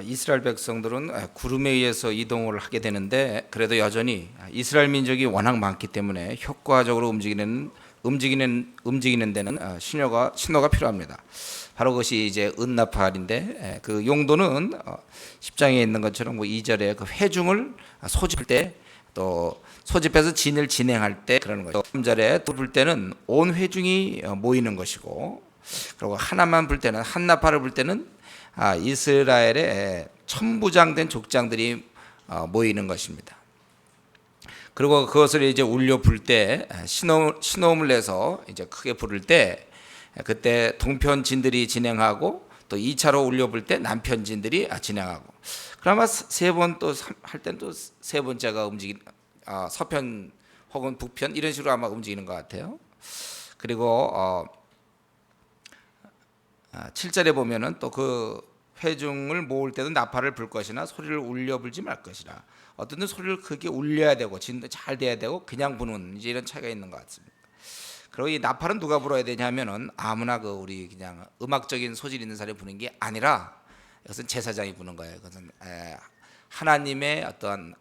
이스라엘 백성들은 구름에 의해서 이동을 하게 되는데 그래도 여전히 이스라엘 민족이 워낙 많기 때문에 효과적으로 움직이는 데는 신호가 필요합니다. 바로 그것이 이제 은나팔인데 그 용도는 10장에 있는 것처럼 뭐 2절에 그 회중을 소집할 때 또 소집해서 진을 진행할 때 그러는 거죠. 3절에 또 불 때는 온 회중이 모이는 것이고, 그리고 하나만 불 때는 한 나팔을 불 때는 이스라엘의 천부장된 족장들이 모이는 것입니다. 그리고 그것을 이제 울려 불 때 신호음을 내서 이제 크게 부를 때 그때 동편진들이 진행하고 또 2차로 울려 불 때 남편진들이 진행하고, 그러면 세 번 또 할 때는 또 세 번째가 서편 혹은 북편 이런 식으로 아마 움직이는 것 같아요. 그리고 7절에 보면은 또 그 회중을 모을 때도 나팔을 불 것이나 소리를 울려 불지 말 것이라. 어떤 데 소리를 크게 울려야 되고 진도 잘 돼야 되고 그냥 부는 이제 이런 차이가 있는 것 같습니다. 그리고 이 나팔은 누가 불어야 되냐면은 아무나 우리 그냥 음악적인 소질 있는 사람이 부는 게 아니라 이것은 제사장이 부는 거예요. 그것은 하나님의 어떤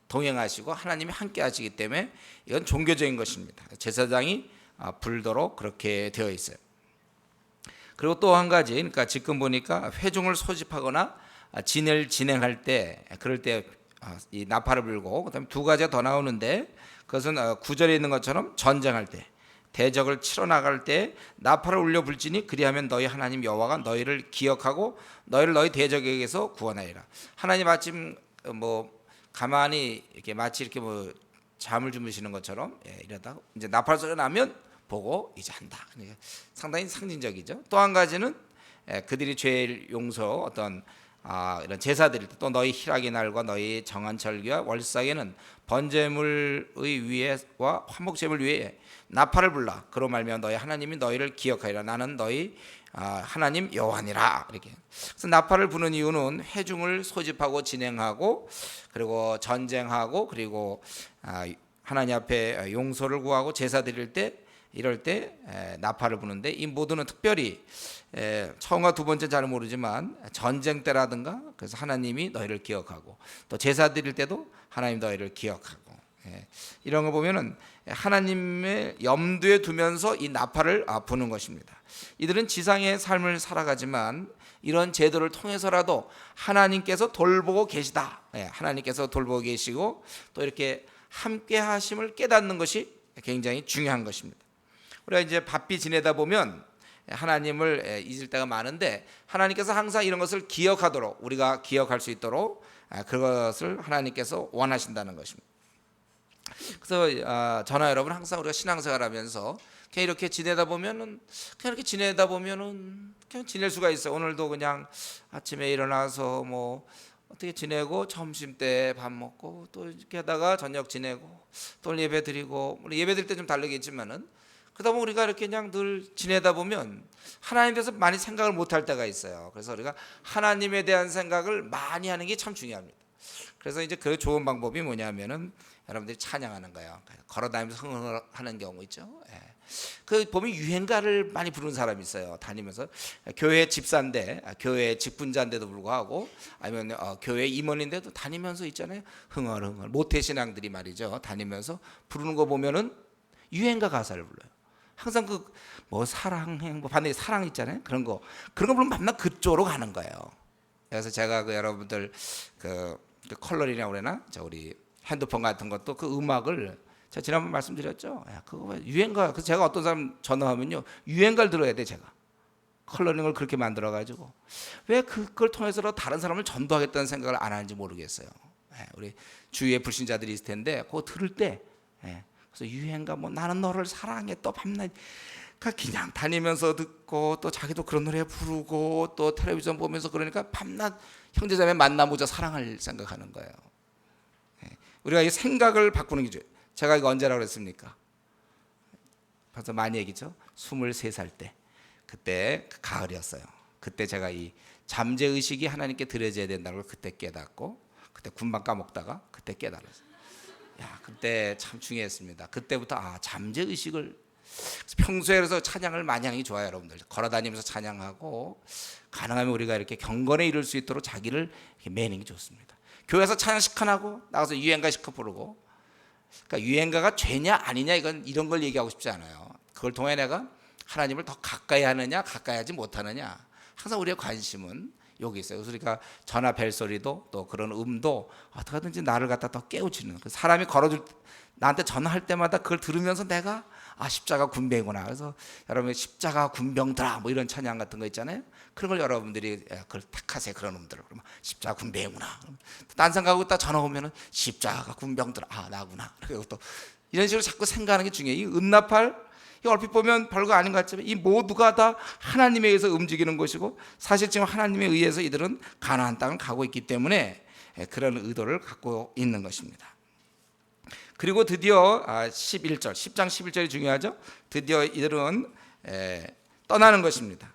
동행하시고 하나님이 함께 하시기 때문에 이건 종교적인 것입니다. 제사장이 불도록 그렇게 되어 있어요. 그리고 또 한 가지, 그러니까 지금 보니까 회중을 소집하거나 진을 진행할 때 그럴 때 이 나팔을 불고, 그다음에 두 가지가 더 나오는데 그것은 9절에 있는 것처럼 전쟁할 때 대적을 치러 나갈 때 나팔을 울려 불지니 그리하면 너희 하나님 여호와가 너희를 기억하고 너희를 너희 대적에게서 구원하리라. 하나님 아침 가만히 이렇게 마치 이렇게 잠을 주무시는 것처럼 이러다 이제 나팔 소리가 나면 보고 이제 한다. 그러니까 상당히 상징적이죠. 또 한 가지는 그들이 죄 용서 어떤 이런 제사 드릴 때 또 너희 희락의 날과 너희 정한 절기와 월삭에는 번제물의 위에와 화목제물 위에 나팔을 불라. 그로 말미암아 너희 하나님이 너희를 기억하리라. 나는 너희 하나님 여호와니라. 이렇게. 그래서 나팔을 부는 이유는 회중을 소집하고 진행하고 그리고 전쟁하고 그리고 하나님 앞에 용서를 구하고 제사 드릴 때 이럴 때 나팔을 부는데, 이 모두는 특별히 처음과 두 번째 잘 모르지만 전쟁 때라든가 그래서 하나님이 너희를 기억하고 또 제사 드릴 때도 하나님 너희를 기억하고 이런 거 보면은 하나님의 염두에 두면서 이 나팔을 부는 것입니다. 이들은 지상의 삶을 살아가지만 이런 제도를 통해서라도 하나님께서 돌보고 계시다. 하나님께서 돌보고 계시고 또 이렇게 함께 하심을 깨닫는 것이 굉장히 중요한 것입니다. 우리가 이제 바삐 지내다 보면 하나님을 잊을 때가 많은데 하나님께서 항상 이런 것을 기억하도록, 우리가 기억할 수 있도록 그것을 하나님께서 원하신다는 것입니다. 그래서 저나 여러분 항상 우리가 신앙생활하면서 그냥 이렇게 지내다 보면은 그냥 지낼 수가 있어요. 오늘도 그냥 아침에 일어나서 어떻게 지내고 점심 때 밥 먹고 또 이렇게 하다가 저녁 지내고 또 예배 드리고, 예배 드릴 때 좀 다르겠지만은 그러다 보면 우리가 이렇게 그냥 늘 지내다 보면 하나님에 대해서 많이 생각을 못할 때가 있어요. 그래서 우리가 하나님에 대한 생각을 많이 하는 게 참 중요합니다. 그래서 이제 그 좋은 방법이 뭐냐면은 여러분들이 찬양하는 거예요. 걸어다니면서 흥얼하는 경우 있죠. 그 보면 유행가를 많이 부르는 사람이 있어요. 다니면서 교회 집사인데, 교회 직분자인데도 불구하고 아니면 교회 임원인데도 다니면서 있잖아요. 흥얼흥얼 모태신앙들이 말이죠. 다니면서 부르는 거 보면은 유행가 가사를 불러요. 항상 사랑, 행복, 반대에 사랑 있잖아요. 그런 거 부르면 맨날 그쪽으로 가는 거예요. 그래서 제가 여러분들 그 컬러링이라고 그러나 우리 핸드폰 같은 것도 그 음악을 제가 지난번 말씀드렸죠. 그거 유행가. 그래서 제가 어떤 사람 전화하면요 유행가를 들어야 돼. 제가 컬러링을 그렇게 만들어 가지고 왜 그걸 통해서 다른 사람을 전도하겠다는 생각을 안 하는지 모르겠어요. 우리 주위에 불신자들이 있을 텐데 그거 들을 때 그래서 유행가 나는 너를 사랑해 또 밤낮 그냥 다니면서 듣고 또 자기도 그런 노래 부르고 또 텔레비전 보면서 그러니까 밤낮 형제자매 만나보자 사랑을 생각하는 거예요. 우리가 이 생각을 바꾸는 게 제가 이거 언제라고 그랬습니까? 벌써 많이 얘기죠. 23살 때 그때 가을이었어요. 그때 제가 이 잠재의식이 하나님께 드려져야 된다는 걸 그때 깨닫고 그때 군밤 까먹다가 그때 깨달았어요. 그때 참 중요했습니다. 그때부터 잠재의식을 그래서 평소에 그래서 찬양을 많이 하는 게 좋아요, 여러분들. 걸어다니면서 찬양하고 가능하면 우리가 이렇게 경건에 이룰 수 있도록 자기를 이렇게 매는 게 좋습니다. 교회에서 찬양 시간하고 나가서 유행가 시켜 부르고, 그러니까 유행가가 죄냐 아니냐 이런 걸 얘기하고 싶지 않아요. 그걸 통해 내가 하나님을 더 가까이 하느냐 가까이 하지 못하느냐, 항상 우리의 관심은 여기 있어요. 그래서 우리가 전화 벨소리도 또 그런 음도 어떻게든지 나를 갖다 더 깨우치는, 그 사람이 걸어줄 나한테 전화할 때마다 그걸 들으면서 내가 십자가 군병이구나. 그래서 여러분 십자가 군병들아 뭐 이런 찬양 같은 거 있잖아요. 그런 걸 여러분들이 그걸 택하세요. 그런 음들을. 그러면 십자가 군병이구나. 딴 생각하고 딱 전화 오면은 십자가 군병들아 나구나. 그리고 또 이런 식으로 자꾸 생각하는 게 중요해요. 이 음나팔, 이 얼핏 보면 별거 아닌 것 같지만 이 모두가 다 하나님에 의해서 움직이는 것이고, 사실 지금 하나님에 의해서 이들은 가나안 땅을 가고 있기 때문에 그런 의도를 갖고 있는 것입니다. 그리고 드디어 11절, 10장 11절이 중요하죠. 드디어 이들은 떠나는 것입니다.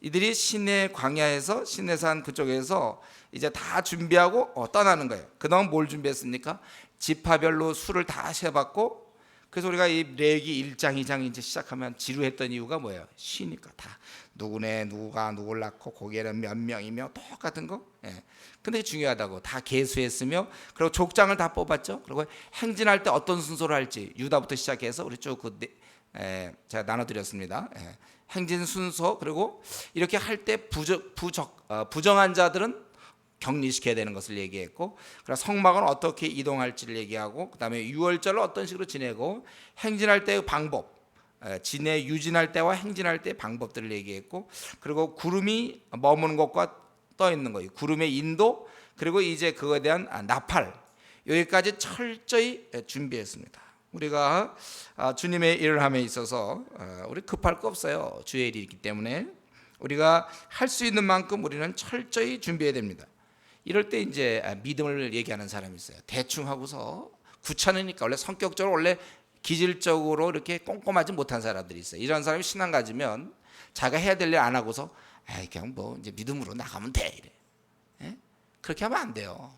이들이 시내 광야에서, 시내산 그쪽에서 이제 다 준비하고 떠나는 거예요. 그동안 뭘 준비했습니까? 지파별로 수를 다 세봤고, 그래서 우리가 이 레위기 1장 2장 이제 시작하면 지루했던 이유가 뭐예요? 쉬니까 다 누구네 누가 누굴 낳고 거기에는 몇 명이며 똑같은 거. 근데 중요하다고 다 계수했으며, 그리고 족장을 다 뽑았죠. 그리고 행진할 때 어떤 순서로 할지 유다부터 시작해서 우리 쭉 제가 나눠드렸습니다. 행진 순서, 그리고 이렇게 할 때 부정한 자들은 격리시켜야 되는 것을 얘기했고, 그리고 성막은 어떻게 이동할지를 얘기하고, 그 다음에 유월절을 어떤 식으로 지내고, 행진할 때의 방법, 유진할 때와 행진할 때의 방법들을 얘기했고, 그리고 구름이 머무는 것과 떠 있는 거예요. 구름의 인도, 그리고 이제 그거에 대한 나팔, 여기까지 철저히 준비했습니다. 우리가 주님의 일을 함에 있어서 우리 급할 거 없어요. 주의 일이기 때문에 우리가 할 수 있는 만큼 우리는 철저히 준비해야 됩니다. 이럴 때 이제 믿음을 얘기하는 사람이 있어요. 대충 하고서 귀찮으니까, 원래 성격적으로 원래 기질적으로 이렇게 꼼꼼하지 못한 사람들이 있어요. 이런 사람이 신앙 가지면 자기가 해야 될 일 안 하고서 그냥 뭐 이제 믿음으로 나가면 돼 이래. 그렇게 하면 안 돼요.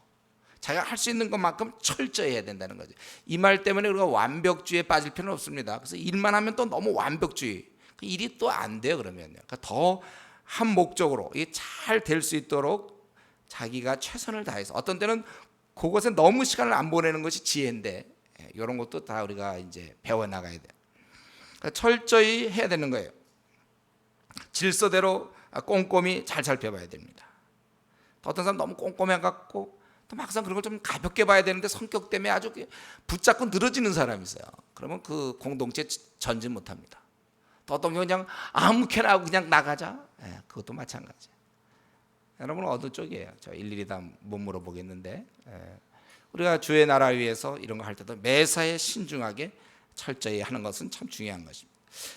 자기가 할 수 있는 것만큼 철저히 해야 된다는 거죠. 이 말 때문에 우리가 완벽주의에 빠질 필요는 없습니다. 그래서 일만 하면 또 너무 완벽주의, 그 일이 또 안 돼요. 그러면요. 그러니까 더 한 목적으로 이게 잘 될 수 있도록 자기가 최선을 다해서, 어떤 때는 그것에 너무 시간을 안 보내는 것이 지혜인데, 이런 것도 다 우리가 이제 배워 나가야 돼요. 그러니까 철저히 해야 되는 거예요. 질서대로 꼼꼼히 잘 살펴봐야 됩니다. 어떤 사람 너무 꼼꼼해 갖고 또 막상 그런 걸 좀 가볍게 봐야 되는데 성격 때문에 아주 붙잡고 늘어지는 사람이 있어요. 그러면 그 공동체 전진 못합니다. 또 어떤 경우 그냥 아무렇게나 하고 그냥 나가자, 그것도 마찬가지. 여러분은 어느 쪽이에요? 저 일일이 다 못 물어보겠는데, 우리가 주의 나라 위해서 이런 거 할 때도 매사에 신중하게 철저히 하는 것은 참 중요한 것입니다.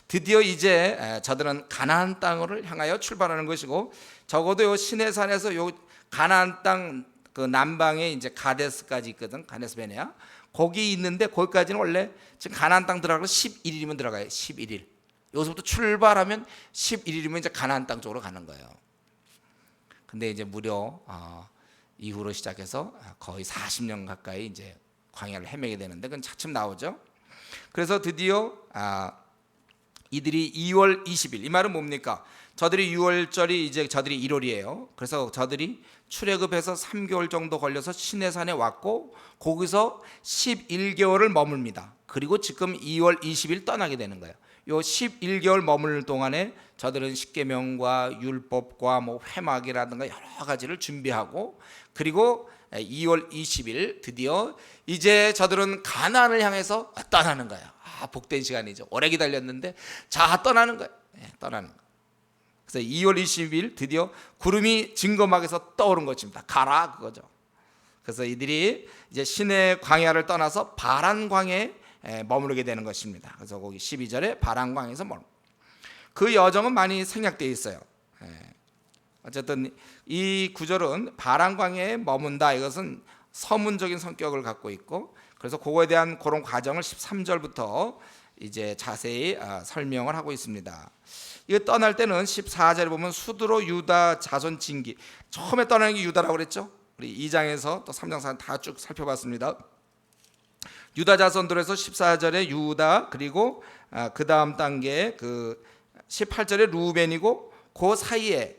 드디어 이제 저들은 가나안 땅을 향하여 출발하는 것이고, 적어도 요 시내산에서 요 가나안 땅 그 남방에 이제 가데스까지 있거든. 가데스 베네아 거기 있는데, 거기까지는 원래 지금 가나안 땅 들어가고 11일이면 들어가요. 11일. 여기서부터 출발하면 11일이면 이제 가나안 땅 쪽으로 가는 거예요. 근데 이제 무려 이후로 시작해서 거의 40년 가까이 이제 광야를 헤매게 되는데, 그건 차츰 나오죠. 그래서 드디어 이들이 2월 20일, 이 말은 뭡니까? 저들이 6월절이 이제 저들이 1월이에요. 그래서 저들이 출애굽해서 3개월 정도 걸려서 시내산에 왔고, 거기서 11개월을 머뭅니다. 그리고 지금 2월 20일 떠나게 되는 거예요. 요 11개월 머무는 동안에 저들은 십계명과 율법과 뭐 회막이라든가 여러 가지를 준비하고, 그리고 2월 20일 드디어 이제 저들은 가나안을 향해서 떠나는 거예요. 복된 시간이죠. 오래 기다렸는데 자 떠나는 거예요. 떠나는 거. 그래서 2월 20일 드디어 구름이 증거막에서 떠오른 것입니다. 가라 그거죠. 그래서 이들이 이제 시내 광야를 떠나서 바란 광야에 머무르게 되는 것입니다. 그래서 거기 12절에 바란 광야에서 그 여정은 많이 생략되어 있어요. 어쨌든 이 구절은 바란 광야에 머문다, 이것은 서문적인 성격을 갖고 있고, 그래서 그거에 대한 그런 과정을 13절부터 이제 자세히 설명을 하고 있습니다. 이거 떠날 때는 14절에 보면 수두로 유다 자손 진기, 처음에 떠나는 게 유다라고 그랬죠. 우리 2장에서 또 3장 4장 다 쭉 살펴봤습니다. 유다 자손들에서 14절에 유다, 그리고 그 다음 단계 그 18절에 루벤이고 그 사이에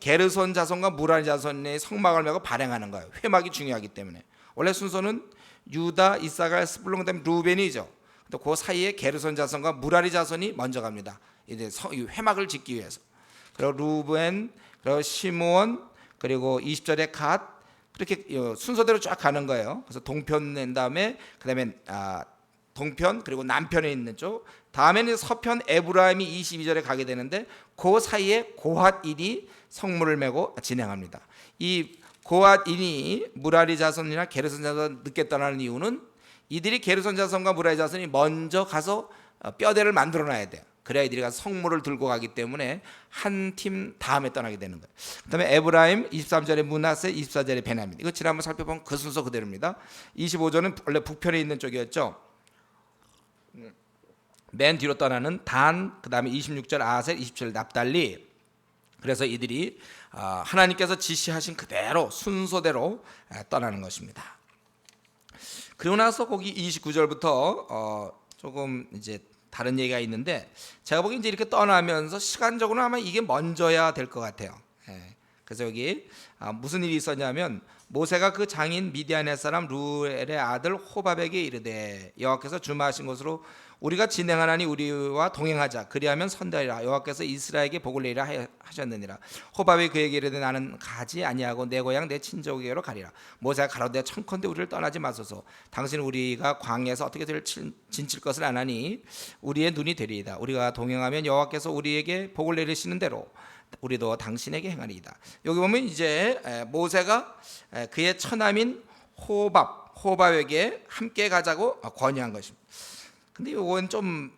게르손 자손과 무라리 자손의 성막을 메고 발행하는 거예요. 회막이 중요하기 때문에. 원래 순서는 유다, 이사갈, 스불론 그다음에 루벤이죠. 또 그 사이에 게르손 자손과 무라리 자손이 먼저 갑니다. 이제 회막을 짓기 위해서. 그리고 루벤, 그리고 시므온, 그리고 20절에 갓, 그렇게 순서대로 쫙 가는 거예요. 그래서 동편 낸 다음에 그다음에 동편 그리고 남편에 있는 쪽, 다음에는 서편 에브라임이 22절에 가게 되는데 그 사이에 고핫인이 성물을 메고 진행합니다. 이 고핫인이 무라리 자손이나 게르손 자손 늦게 떠나는 이유는 이들이 게르손 자손과 무라리 자손이 먼저 가서 뼈대를 만들어 놔야 돼요. 그래야 이들이 가서 성물을 들고 가기 때문에 한 팀 다음에 떠나게 되는 거예요. 그다음에 에브라임 23절에 므낫세, 24절에 베냐민. 이거 지난번 살펴본 그 순서 그대로입니다. 25절은 원래 북편에 있는 쪽이었죠. 맨 뒤로 떠나는 단, 그다음에 26절 아셀, 27절 납달리. 그래서 이들이 하나님께서 지시하신 그대로 순서대로 떠나는 것입니다. 그리고 나서 거기 29절부터 조금 이제 다른 얘기가 있는데, 제가 보기엔 이제 이렇게 떠나면서 시간적으로 아마 이게 먼저야 될 것 같아요. 그래서 여기 무슨 일이 있었냐면, 모세가 그 장인 미디안의 사람 루엘의 아들 호밥에게 이르되 여호와께서 주마하신 곳으로 우리가 진행하나니 우리와 동행하자. 그리하면 선대하리라. 여호와께서 이스라엘에게 복을 내리라 하셨느니라. 호밥이 그에게 이르되 나는 가지 아니하고 내 고향 내 친족에게로 가리라. 모세가 가로되 청컨대 우리를 떠나지 마소서. 당신은 우리가 광야에서 어떻게 진칠 것을 아나니 우리의 눈이 되리이다. 우리가 동행하면 여호와께서 우리에게 복을 내리시는 대로 우리도 당신에게 행하리이다. 여기 보면 이제 모세가 그의 처남인 호밥에게 함께 가자고 권유한 것입니다. 근데 이건 좀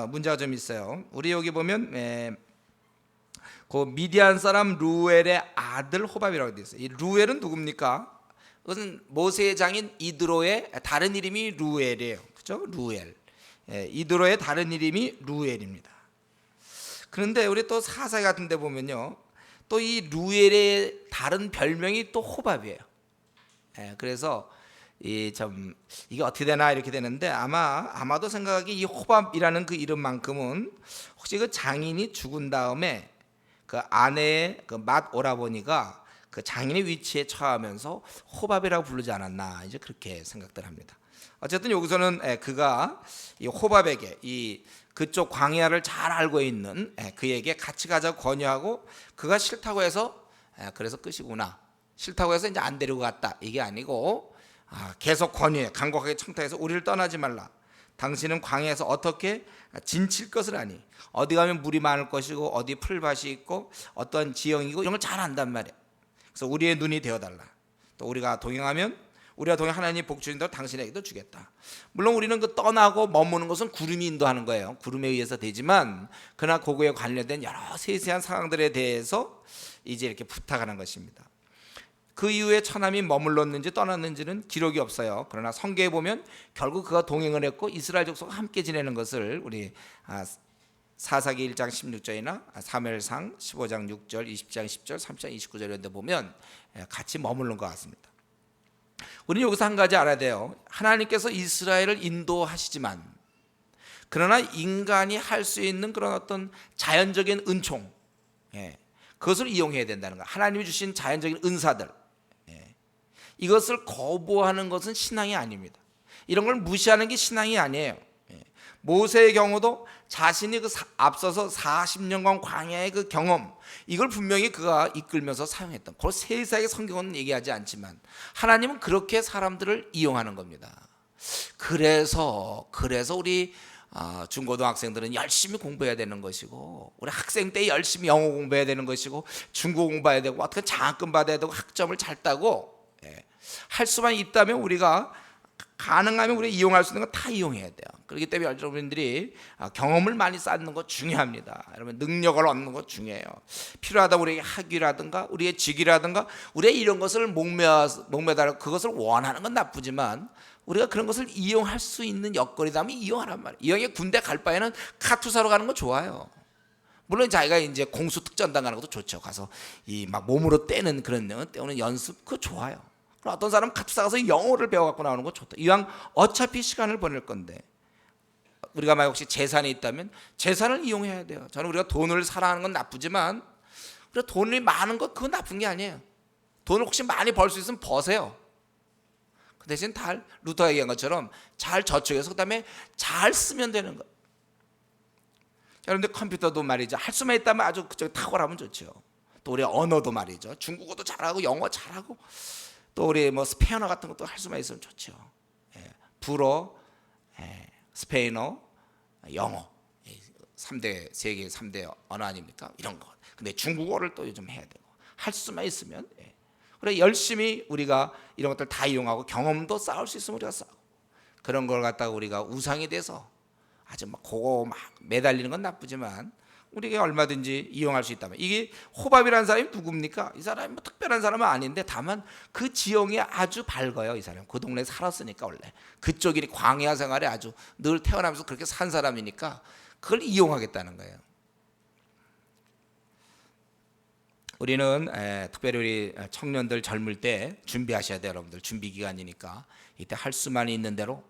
문제가 좀 있어요. 우리 여기 보면 그 미디안 사람 루엘의 아들 호밥이라고 되어 있어요. 이 루엘은 누굽니까? 그것은 모세의 장인 이드로의 다른 이름이 루엘이에요. 그렇죠? 루엘. 이드로의 다른 이름이 루엘입니다. 그런데 우리 또 사사기 같은 데 보면요, 또 이 루엘의 다른 별명이 또 호밥이에요. 그래서 이게 어떻게 되나 이렇게 되는데, 아마도 생각하기 이 호밥이라는 그 이름만큼은 혹시 그 장인이 죽은 다음에 그 아내의 그 맏 오라버니가 그 장인의 위치에 처하면서 호밥이라고 부르지 않았나, 이제 그렇게 생각들 합니다. 어쨌든 여기서는 그가 이 호밥에게 그쪽 광야를 잘 알고 있는 그에게 같이 가자고 권유하고, 그가 싫다고 해서 그래서 끝이구나, 싫다고 해서 이제 안 데리고 갔다, 이게 아니고 계속 권유해, 간곡하게 청탁해서 우리를 떠나지 말라. 당신은 광야에서 어떻게 진칠 것을 아니, 어디 가면 물이 많을 것이고 어디 풀밭이 있고 어떤 지형이고 이런 걸 잘 안단 말이야. 그래서 우리의 눈이 되어달라. 또 우리가 동행하면 하나님이 복 주신 대로 당신에게도 주겠다. 물론 우리는 그 떠나고 머무는 것은 구름이 인도하는 거예요. 구름에 의해서 되지만 그러나 그거에 관련된 여러 세세한 상황들에 대해서 이제 이렇게 부탁하는 것입니다. 그 이후에 처남이 머물렀는지 떠났는지는 기록이 없어요. 그러나 성경에 보면 결국 그가 동행을 했고 이스라엘 족속과 함께 지내는 것을 우리 사사기 1장 16절이나 사무엘상 15장 6절, 20장 10절, 30장 29절 이런 데 보면 같이 머무른 것 같습니다. 우리는 여기서 한 가지 알아야 돼요. 하나님께서 이스라엘을 인도하시지만, 그러나 인간이 할 수 있는 그런 어떤 자연적인 은총, 그것을 이용해야 된다는 거. 하나님이 주신 자연적인 은사들, 이것을 거부하는 것은 신앙이 아닙니다. 이런 걸 무시하는 게 신앙이 아니에요. 모세의 경우도 자신이 앞서서 40년간 광야의 그 경험, 이걸 분명히 그가 이끌면서 사용했던, 그걸 세세하게 성경은 얘기하지 않지만 하나님은 그렇게 사람들을 이용하는 겁니다. 그래서 우리 중고등학생들은 열심히 공부해야 되는 것이고, 우리 학생 때 열심히 영어 공부해야 되는 것이고, 중국어 공부해야 되고, 어떻게 장학금 받아야 되고, 학점을 잘 따고 할 수만 있다면 우리가 가능하면 우리 이용할 수 있는 거 다 이용해야 돼요. 그렇기 때문에 여러분들이 경험을 많이 쌓는 거 중요합니다. 여러분, 능력을 얻는 거 중요해요. 필요하다 우리에게 학위라든가 우리의 직위라든가 우리의 이런 것을 목매달고 그것을 원하는 건 나쁘지만, 우리가 그런 것을 이용할 수 있는 여건이라면 이용하란 말이에요. 이왕에 군대 갈 바에는 카투사로 가는 거 좋아요. 물론 자기가 이제 공수 특전단 가는 것도 좋죠. 가서 막 몸으로 떼는 연습, 그거 좋아요. 그럼 어떤 사람은 카투사 가서 영어를 배워갖고 나오는 거 좋다. 이왕 어차피 시간을 보낼 건데 우리가 만약 혹시 재산이 있다면 재산을 이용해야 돼요. 저는 우리가 돈을 사랑하는 건 나쁘지만 우리가 돈이 많은 것 그건 나쁜 게 아니에요. 돈을 혹시 많이 벌 수 있으면 버세요. 그 대신 루터가 얘기한 것처럼 잘 저축해서 그다음에 잘 쓰면 되는 거. 여러분들 컴퓨터도 말이죠. 할 수만 있다면 아주 탁월하면 좋죠. 또 우리 언어도 말이죠. 중국어도 잘하고 영어 잘하고 또 우리 뭐 스페인어 같은 것도 할 수만 있으면 좋죠. 불어, 스페인어, 영어 3대 세계 3대 언어 아닙니까? 이런 거. 근데 중국어를 또 요즘 해야 되고 할 수만 있으면 그래 열심히 우리가 이런 것들 다 이용하고 경험도 쌓을 수 있으면 우리가 쌓고 그런 걸 갖다가 우리가 우상이 돼서 아주 막 그거 막 매달리는 건 나쁘지만 우리가 얼마든지 이용할 수 있다면 이게 호밥이라는 사람이 누굽니까? 이 사람이 뭐 특별한 사람은 아닌데 다만 그 지형이 아주 밝아요. 이 사람 그 동네에 살았으니까 원래 그쪽이 광야 생활에 아주 늘 태어나면서 그렇게 산 사람이니까 그걸 이용하겠다는 거예요. 우리는 특별히 우리 청년들 젊을 때 준비하셔야 돼요. 여러분들 준비 기간이니까 이때 할 수만 있는 대로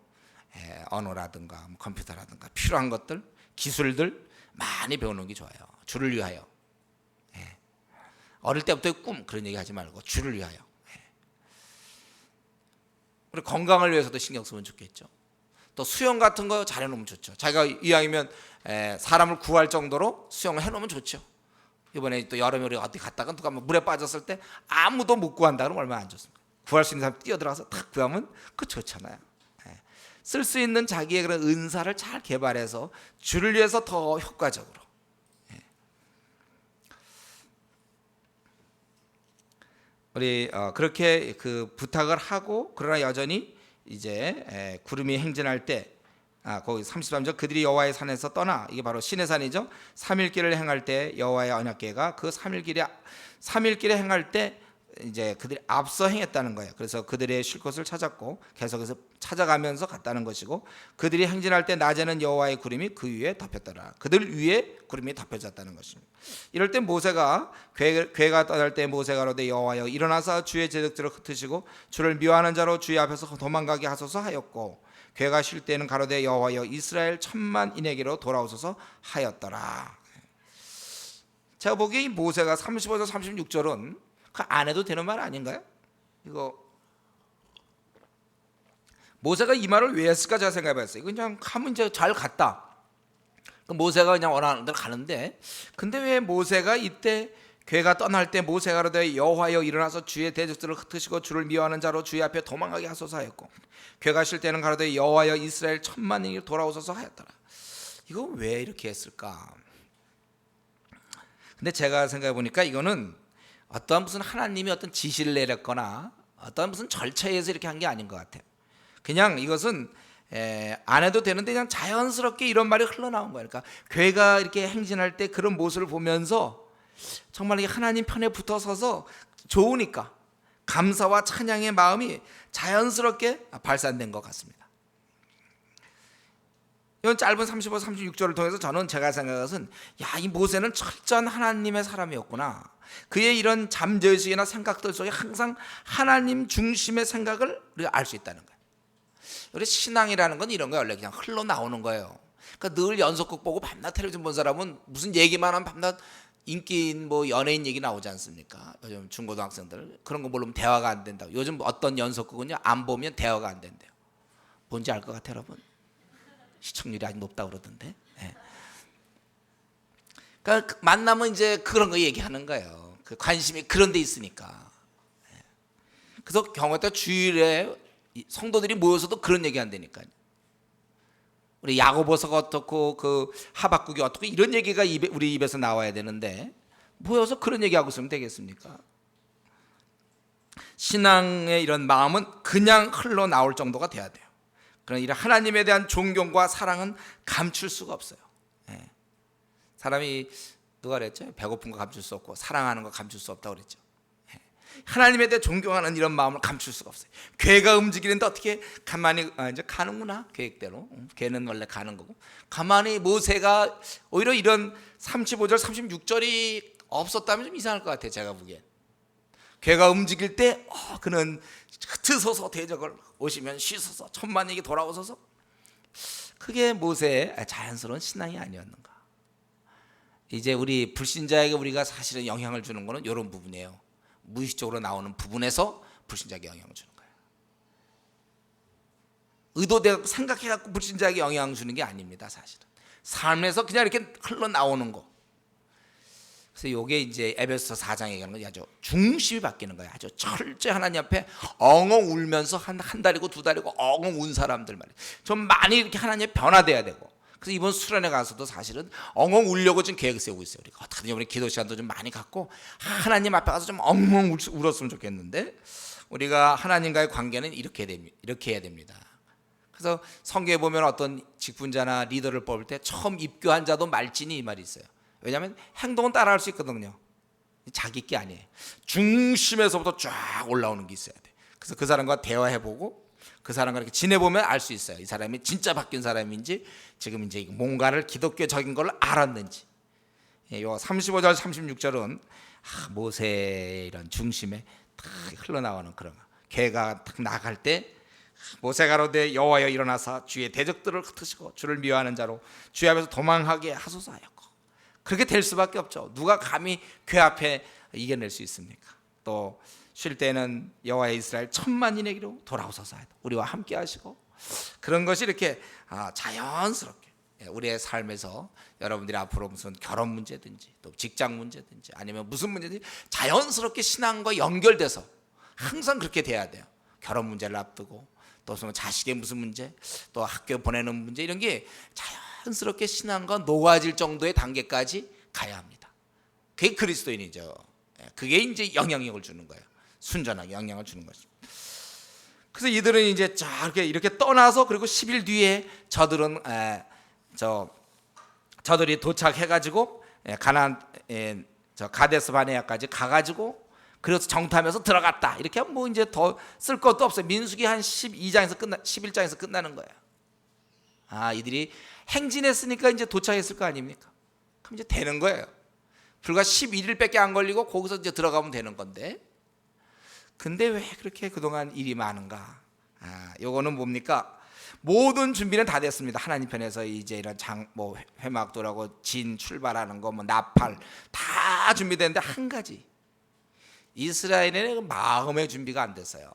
언어라든가 컴퓨터라든가 필요한 것들 기술들 많이 배우는 게 좋아요. 주를 위하여. 어릴 때부터의 꿈 그런 얘기 하지 말고 주를 위하여. 우리 건강을 위해서도 신경 쓰면 좋겠죠. 또 수영 같은 거 잘해놓으면 좋죠. 자기가 이왕이면 사람을 구할 정도로 수영을 해놓으면 좋죠. 이번에 또 여름에 우리 어디 갔다가 누가 물에 빠졌을 때 아무도 못 구한다 그러면 얼마나 안 좋습니까? 구할 수 있는 사람 뛰어들어가서 탁 구하면 그 좋잖아요. 쓸 수 있는 자기의 그런 은사를 잘 개발해서 주를 위해서 더 효과적으로. 우리 그렇게 그 부탁을 하고 그러나 여전히 이제 구름이 행진할 때 거기 33절 그들이 여호와의 산에서 떠나 이게 바로 신의 산이죠. 3일길을 행할 때 여호와의 언약궤가 그 3일길에 행할 때 이제 그들이 앞서 행했다는 거예요. 그래서 그들의 쉴 곳을 찾았고 계속해서 찾아가면서 갔다는 것이고 그들이 행진할 때 낮에는 여호와의 구름이 그 위에 덮였더라. 그들 위에 구름이 덮여졌다는 것입니다. 이럴 때 모세가 궤가 떠날 때 모세가 가로되 여호와여 일어나서 주의 제적들을 흩으시고 주를 미워하는 자로 주의 앞에서 도망가게 하소서 하였고 궤가 쉴 때는 가로되 여호와여 이스라엘 10,000인에게로 돌아오소서 하였더라. 제가 보기에 이 모세가 35절 36절은 그 안 해도 되는 말 아닌가요? 이거 모세가 이 말을 왜 했을까 제가 생각해봤어요. 그냥 가면 이제 잘 갔다. 모세가 그냥 원하는 대로 가는데 근데 왜 모세가 이때 궤가 떠날 때 모세가 그러되 여호와여 일어나서 주의 대적들을 흩으시고 주를 미워하는 자로 주의 앞에 도망가게 하소서 하였고 궤가 쉴 때는 가로되 여호와여 이스라엘 10,000,000인이 돌아오소서 하였더라. 이거 왜 이렇게 했을까? 근데 제가 생각해 보니까 이거는 어떠한 무슨 하나님이 어떤 지시를 내렸거나 어떠한 무슨 절차에 의해서 이렇게 한 게 아닌 것 같아요. 그냥 이것은 안 해도 되는데 그냥 자연스럽게 이런 말이 흘러나온 거예요. 그러니까 궤가 이렇게 행진할 때 그런 모습을 보면서 정말 하나님 편에 붙어 서서 좋으니까 감사와 찬양의 마음이 자연스럽게 발산된 것 같습니다. 이건 짧은 35, 36절을 통해서 저는 제가 생각한 것은 이 모세는 철저한 하나님의 사람이었구나. 그의 이런 잠재의식이나 생각들 속에 항상 하나님 중심의 생각을 우리가 알 수 있다는 거예요. 우리 신앙이라는 건 이런 거예요. 원래 그냥 흘러나오는 거예요. 그러니까 늘 연속극 보고 밤낮 텔레비전 본 사람은 무슨 얘기만 하면 밤낮 인기인 뭐 연예인 얘기 나오지 않습니까? 요즘 중고등학생들 그런 거 모르면 대화가 안 된다고. 요즘 어떤 연속극은요 안 보면 대화가 안 된대요. 뭔지 알 것 같아요, 여러분? 시청률이 아주 높다고 그러던데. 그러니까 만나면 이제 그런 거 얘기하는 거예요. 그 관심이 그런 데 있으니까. 그래서 경우에 따라 주일에 성도들이 모여서도 그런 얘기 안 되니까요. 우리 야고보서가 어떻고 그 하박국이 어떻고 이런 얘기가 우리 입에서 나와야 되는데 모여서 그런 얘기하고 있으면 되겠습니까? 신앙의 이런 마음은 그냥 흘러나올 정도가 돼야 돼요. 그런 이런 하나님에 대한 존경과 사랑은 감출 수가 없어요. 사람이 누가 그랬죠? 배고픈 거 감출 수 없고 사랑하는 거 감출 수 없다고 그랬죠. 하나님에 대해 존경하는 이런 마음을 감출 수가 없어요. 궤가 움직이는데 어떻게 가만히 이제 가는구나 계획대로. 궤는 원래 가는 거고 가만히 모세가 오히려 이런 35절 36절이 없었다면 좀 이상할 것 같아요. 제가 보기엔 궤가 움직일 때 그는 흩어서 대적을 오시면 쉬소서 10,000,000에게 돌아오소서 그게 모세의 자연스러운 신앙이 아니었는가. 이제 우리 불신자에게 우리가 사실은 영향을 주는 것은 이런 부분이에요. 무의식적으로 나오는 부분에서 불신자에게 영향을 주는 거예요. 의도되고 생각해갖고 불신자에게 영향을 주는 게 아닙니다. 사실은 삶에서 그냥 이렇게 흘러나오는 거. 그래서 이게 이제 에베소서 4장에 얘기하는 거 아주 중심이 바뀌는 거예요. 아주 철저히 하나님 앞에 엉엉 울면서 한 달이고 두 달이고 엉엉 운 사람들 말이에요. 좀 많이 이렇게 하나님에 변화돼야 되고. 그래서 이번 수련회 가서도 사실은 엉엉 울려고 지금 계획을 세우고 있어요. 우리가 어떻게든 우리 기도 시간도 좀 많이 갖고 하나님 앞에 가서 좀 엉엉 울었으면 좋겠는데, 우리가 하나님과의 관계는 이렇게 해야 됩니다. 그래서 성경에 보면 어떤 직분자나 리더를 뽑을 때 처음 입교한 자도 말진이, 이 말이 있어요. 왜냐하면 행동은 따라할 수 있거든요. 자기 게 아니에요. 중심에서부터 쫙 올라오는 게 있어야 돼. 그래서 그 사람과 대화해보고 그 사람과 이렇게 지내보면 알 수 있어요. 이 사람이 진짜 바뀐 사람인지, 지금 이제 뭔가를 기독교적인 걸 알았는지. 요 35절 36절은 모세의 이런 중심에 딱 흘러나오는 그런 거. 걔가 딱 나갈 때 모세가 가로되 여호와여 일어나사 주의 대적들을 흩으시고 주를 미워하는 자로 주의 앞에서 도망하게 하소서 하였고. 그렇게 될 수밖에 없죠. 누가 감히 궤 앞에 이겨낼 수 있습니까? 또 쉴 때는 여호와의 이스라엘 천만인에게로 돌아오소서 하였고 우리와 함께 하시고. 그런 것이 이렇게 자연스럽게 우리의 삶에서 여러분들이 앞으로 무슨 결혼 문제든지 또 직장 문제든지 아니면 무슨 문제든지 자연스럽게 신앙과 연결돼서 항상 그렇게 돼야 돼요. 결혼 문제를 앞두고 또 자식의 무슨 문제, 또 학교 보내는 문제, 이런 게 자연스럽게 신앙과 녹아질 정도의 단계까지 가야 합니다. 그게 그리스도인이죠. 그게 이제 영향력을 주는 거예요. 순전하게 영향을 주는 것입니다. 그래서 이들은 이제 이렇게 떠나서, 그리고 10일 뒤에 저들이 도착해가지고 가나안 가데스 바네아까지 가가지고 그래서 정탐해서 들어갔다. 이렇게 하면 뭐 이제 더 쓸 것도 없어요. 민수기 한 11장에서 끝나는 거예요. 이들이 행진했으니까 이제 도착했을 거 아닙니까? 그럼 이제 되는 거예요. 불과 11일밖에 안 걸리고 거기서 이제 들어가면 되는 건데. 근데 왜 그렇게 그동안 일이 많은가? 요거는 뭡니까? 모든 준비는 다 됐습니다. 하나님 편에서 이제 이런 회막도라고 진 출발하는 거, 나팔 다 준비됐는데 한 가지, 이스라엘의 마음의 준비가 안 됐어요.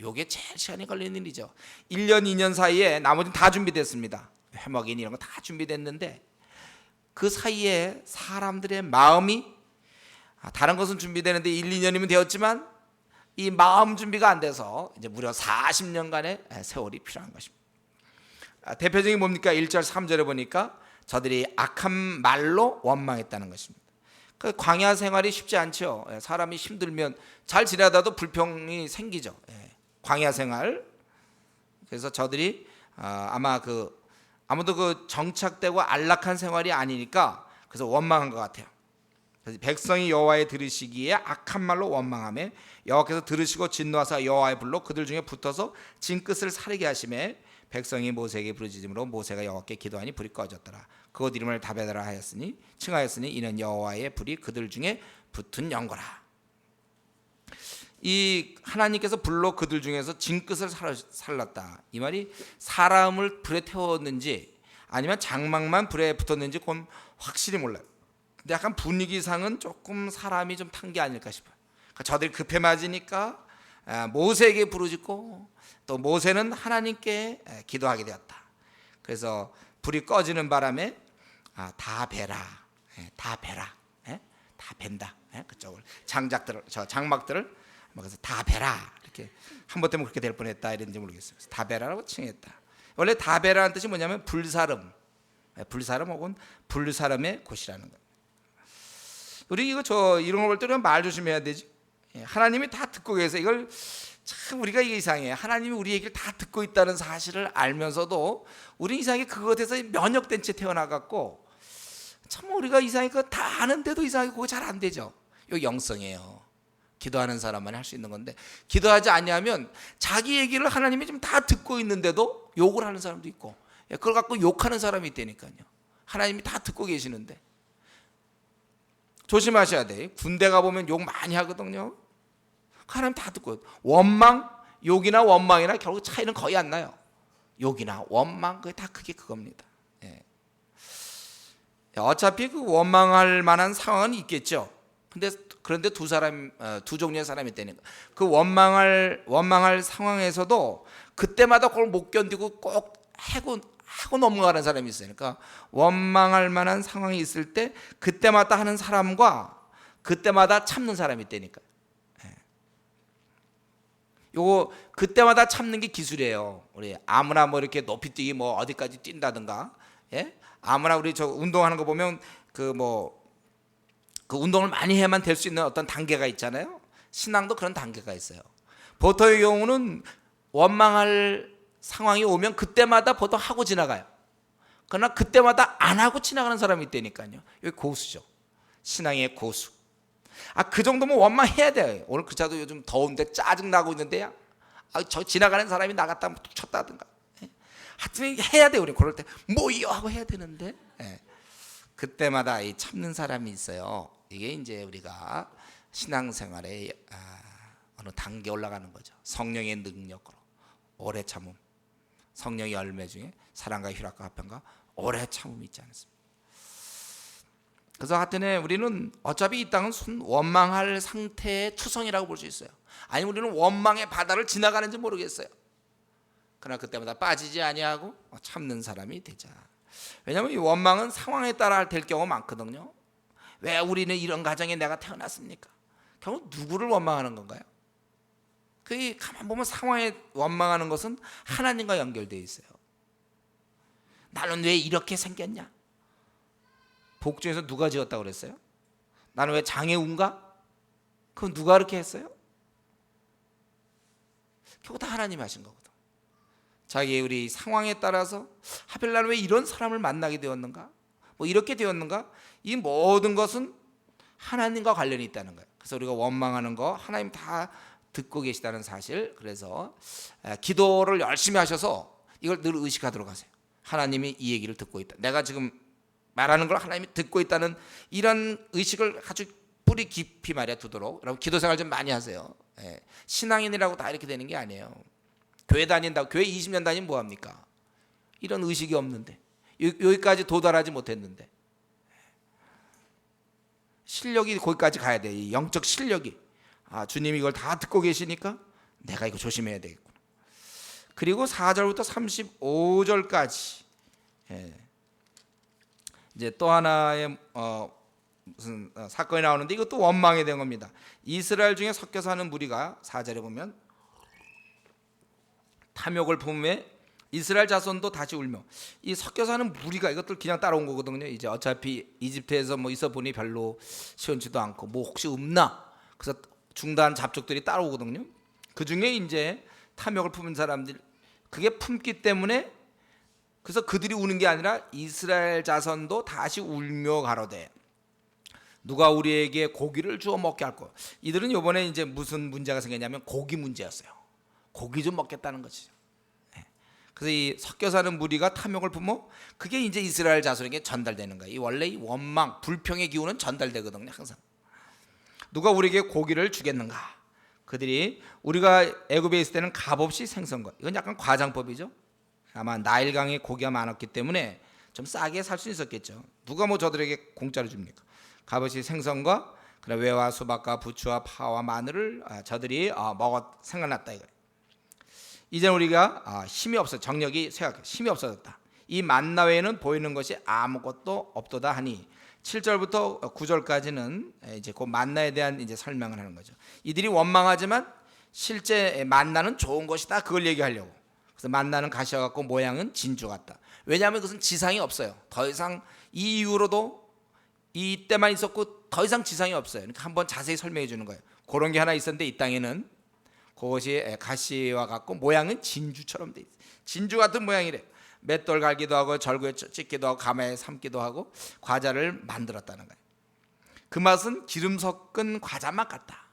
요게 제일 시간이 걸리는 일이죠. 1년 2년 사이에 나머지는 다 준비됐습니다. 회막인 이런 거 다 준비됐는데 그 사이에 사람들의 마음이, 다른 것은 준비되는데 1, 2년이면 되었지만 이 마음 준비가 안 돼서 이제 무려 40년간의 세월이 필요한 것입니다. 대표적인 뭡니까? 1절 3절에 보니까 저들이 악한 말로 원망했다는 것입니다. 그 광야 생활이 쉽지 않죠. 사람이 힘들면 잘 지내다도 불평이 생기죠. 광야 생활. 그래서 저들이 아무도 정착되고 안락한 생활이 아니니까 그래서 원망한 것 같아요. 그래서 백성이 여호와의 들으시기에 악한 말로 원망하며 여호와께서 들으시고 진노하사 여호와의 불로 그들 중에 붙어서 진끝을 사르게 하시매 백성이 모세에게 부르짖음으로 모세가 여호와께 기도하니 불이 꺼졌더라. 그곳 이름을 다베다라 하였으니 칭하였으니 이는 여호와의 불이 그들 중에 붙은 연고라. 이 하나님께서 불로 그들 중에서 진끝을 살랐다. 이 말이 사람을 불에 태웠는지 아니면 장막만 불에 붙었는지 그건 확실히 몰라요. 근데 약간 분위기상은 조금 사람이 좀 탄 게 아닐까 싶어요. 그러니까 저들이 급해 맞으니까 모세에게 부르짖고 또 모세는 하나님께 기도하게 되었다. 그래서 불이 꺼지는 바람에 다 베라, 다 벤다. 그쪽을 장막들을 그래서 다 베라, 이렇게 한 번 때문에 그렇게 될 뻔했다 이랬는지 모르겠어요. 다 베라라고 칭했다. 원래 다 베라는 뜻이 뭐냐면 불사름 혹은 불사름의 곳이라는 거예요. 우리 이런 걸 볼 때 말 조심해야 되지. 하나님이 다 듣고 계세요. 이걸 참 우리가 이게 이상해. 하나님이 우리 얘기를 다 듣고 있다는 사실을 알면서도 우리 이상하게 그것에서 면역된 채 태어나갖고 참 우리가 이상하게 그거 다 아는데도 이상하게 그거 잘 안 되죠. 이거 영성이에요. 기도하는 사람만 할 수 있는 건데, 기도하지 않냐면 자기 얘기를 하나님이 좀 다 듣고 있는데도 욕을 하는 사람도 있고, 그걸 갖고 욕하는 사람이 있다니까요. 하나님이 다 듣고 계시는데. 조심하셔야 돼. 군대 가보면 욕 많이 하거든요. 하나님 다 듣고. 욕이나 원망이나 결국 차이는 거의 안 나요. 욕이나 원망, 그게 다 그게 그겁니다. 예. 어차피 그 원망할 만한 상황은 있겠죠. 그런데 두 종류의 사람이 있다니까. 그 원망할 상황에서도 그때마다 그걸 못 견디고 꼭 하고 넘어가는 사람이 있어요. 그러니까 원망할 만한 상황이 있을 때 그때마다 하는 사람과 그때마다 참는 사람이 있다니까. 요거 그때마다 참는 게 기술이에요. 우리 아무나 뭐 이렇게 높이뛰기 뭐 어디까지 뛴다든가, 예? 아무나 우리 저 운동하는 거 보면 그 운동을 많이 해야만 될 수 있는 어떤 단계가 있잖아요. 신앙도 그런 단계가 있어요. 보통의 경우는 원망할 상황이 오면 그때마다 보통 하고 지나가요. 그러나 그때마다 안 하고 지나가는 사람이 있다니까요. 여기 고수죠. 신앙의 고수. 그 정도면 원망해야 돼요. 오늘 그자도 요즘 더운데 짜증 나고 있는데요. 저 지나가는 사람이 나갔다 툭 쳤다든가. 하여튼 해야 돼요. 우리 그럴 때 뭐요 하고 해야 되는데. 그때마다 이 참는 사람이 있어요. 이게 이제 우리가 신앙생활의 어느 단계 올라가는 거죠. 성령의 능력으로 오래 참음. 성령의 열매 중에 사랑과 희락과 화평과 오래 참음이 있지 않습니까? 그래서 하여튼에 우리는 어차피 이 땅은 원망할 상태의 투성이라고 볼 수 있어요. 아니 우리는 원망의 바다를 지나가는지 모르겠어요. 그러나 그때마다 빠지지 아니하고 참는 사람이 되자. 왜냐하면 이 원망은 상황에 따라 될 경우가 많거든요. 왜 우리는 이런 가정에 내가 태어났습니까? 결국 누구를 원망하는 건가요? 그 가만 보면 상황에 원망하는 것은 하나님과 연결되어 있어요. 나는 왜 이렇게 생겼냐? 복중에서 누가 지었다고 그랬어요? 나는 왜 장애운가? 그건 누가 그렇게 했어요? 결국 다 하나님이 하신 거거든. 자기의 우리 상황에 따라서 하필 나는 왜 이런 사람을 만나게 되었는가? 뭐 이렇게 되었는가? 이 모든 것은 하나님과 관련이 있다는 거예요. 그래서 우리가 원망하는 거 하나님 다 듣고 계시다는 사실. 그래서 기도를 열심히 하셔서 이걸 늘 의식하도록 하세요. 하나님이 이 얘기를 듣고 있다. 내가 지금 말하는 걸 하나님이 듣고 있다는 이런 의식을 아주 뿌리 깊이 말이야 두도록 여러분 기도 생활 좀 많이 하세요. 신앙인이라고 다 이렇게 되는 게 아니에요. 교회 다닌다고 교회 20년 다니면 뭐합니까? 이런 의식이 없는데 여기까지 도달하지 못했는데 실력이 거기까지 가야 돼. 이 영적 실력이 주님이 이걸 다 듣고 계시니까 내가 이거 조심해야 되겠구나. 그리고 4절부터 35절까지 이제 또 하나의 무슨 사건이 나오는데 이것도 원망에 대한 겁니다. 이스라엘 중에 섞여 사는 무리가 4절에 보면 탐욕을 품에 이스라엘 자손도 다시 울며 이 섞여 사는 무리가 이것들 그냥 따라온 거거든요. 이제 어차피 이집트에서 뭐 있어 보니 별로 시원치도 않고 뭐 혹시 없나 그래서 중단 잡족들이 따라오거든요. 그 중에 이제 탐욕을 품은 사람들 그게 품기 때문에 그래서 그들이 우는 게 아니라 이스라엘 자손도 다시 울며 가로되 누가 우리에게 고기를 주어 먹게 할 거. 이들은 이번에 이제 무슨 문제가 생겼냐면 고기 문제였어요. 고기 좀 먹겠다는 거죠. 그래서 이 섞여 사는 무리가 탐욕을 품어 그게 이제 이스라엘 자손에게 전달되는 거예요. 이 원래 이 원망, 불평의 기운은 전달되거든요. 항상 누가 우리에게 고기를 주겠는가? 그들이 우리가 애굽에 있을 때는 값없이 생선과 이건 약간 과장법이죠. 아마 나일강에 고기가 많았기 때문에 좀 싸게 살 수 있었겠죠. 누가 뭐 저들에게 공짜로 줍니까? 값없이 생선과 그다음 외와 수박과 부추와 파와 마늘을 저들이 먹어 생각났다 이거예요. 이제 우리가 힘이 없어 정력이 쇠약해 힘이 없어졌다. 이 만나 외에는 보이는 것이 아무것도 없도다 하니 7절부터 9절까지는 이제 그 만나에 대한 이제 설명을 하는 거죠. 이들이 원망하지만 실제 만나는 좋은 것이다 그걸 얘기하려고. 그래서 만나는 가시와 같고 모양은 진주 같다. 왜냐하면 그것은 지상이 없어요. 더 이상 이 이후로도 이때만 있었고 더 이상 지상이 없어요. 그러니까 한번 자세히 설명해 주는 거예요. 그런 게 하나 있었는데 이 땅에는 그것이 가시와 같고 모양은 진주처럼 돼 있어요. 진주 같은 모양이래. 맷돌 갈기도 하고 절구에 찢기도 하고 가마에 삶기도 하고 과자를 만들었다는 거예요. 그 맛은 기름 섞은 과자 맛 같다.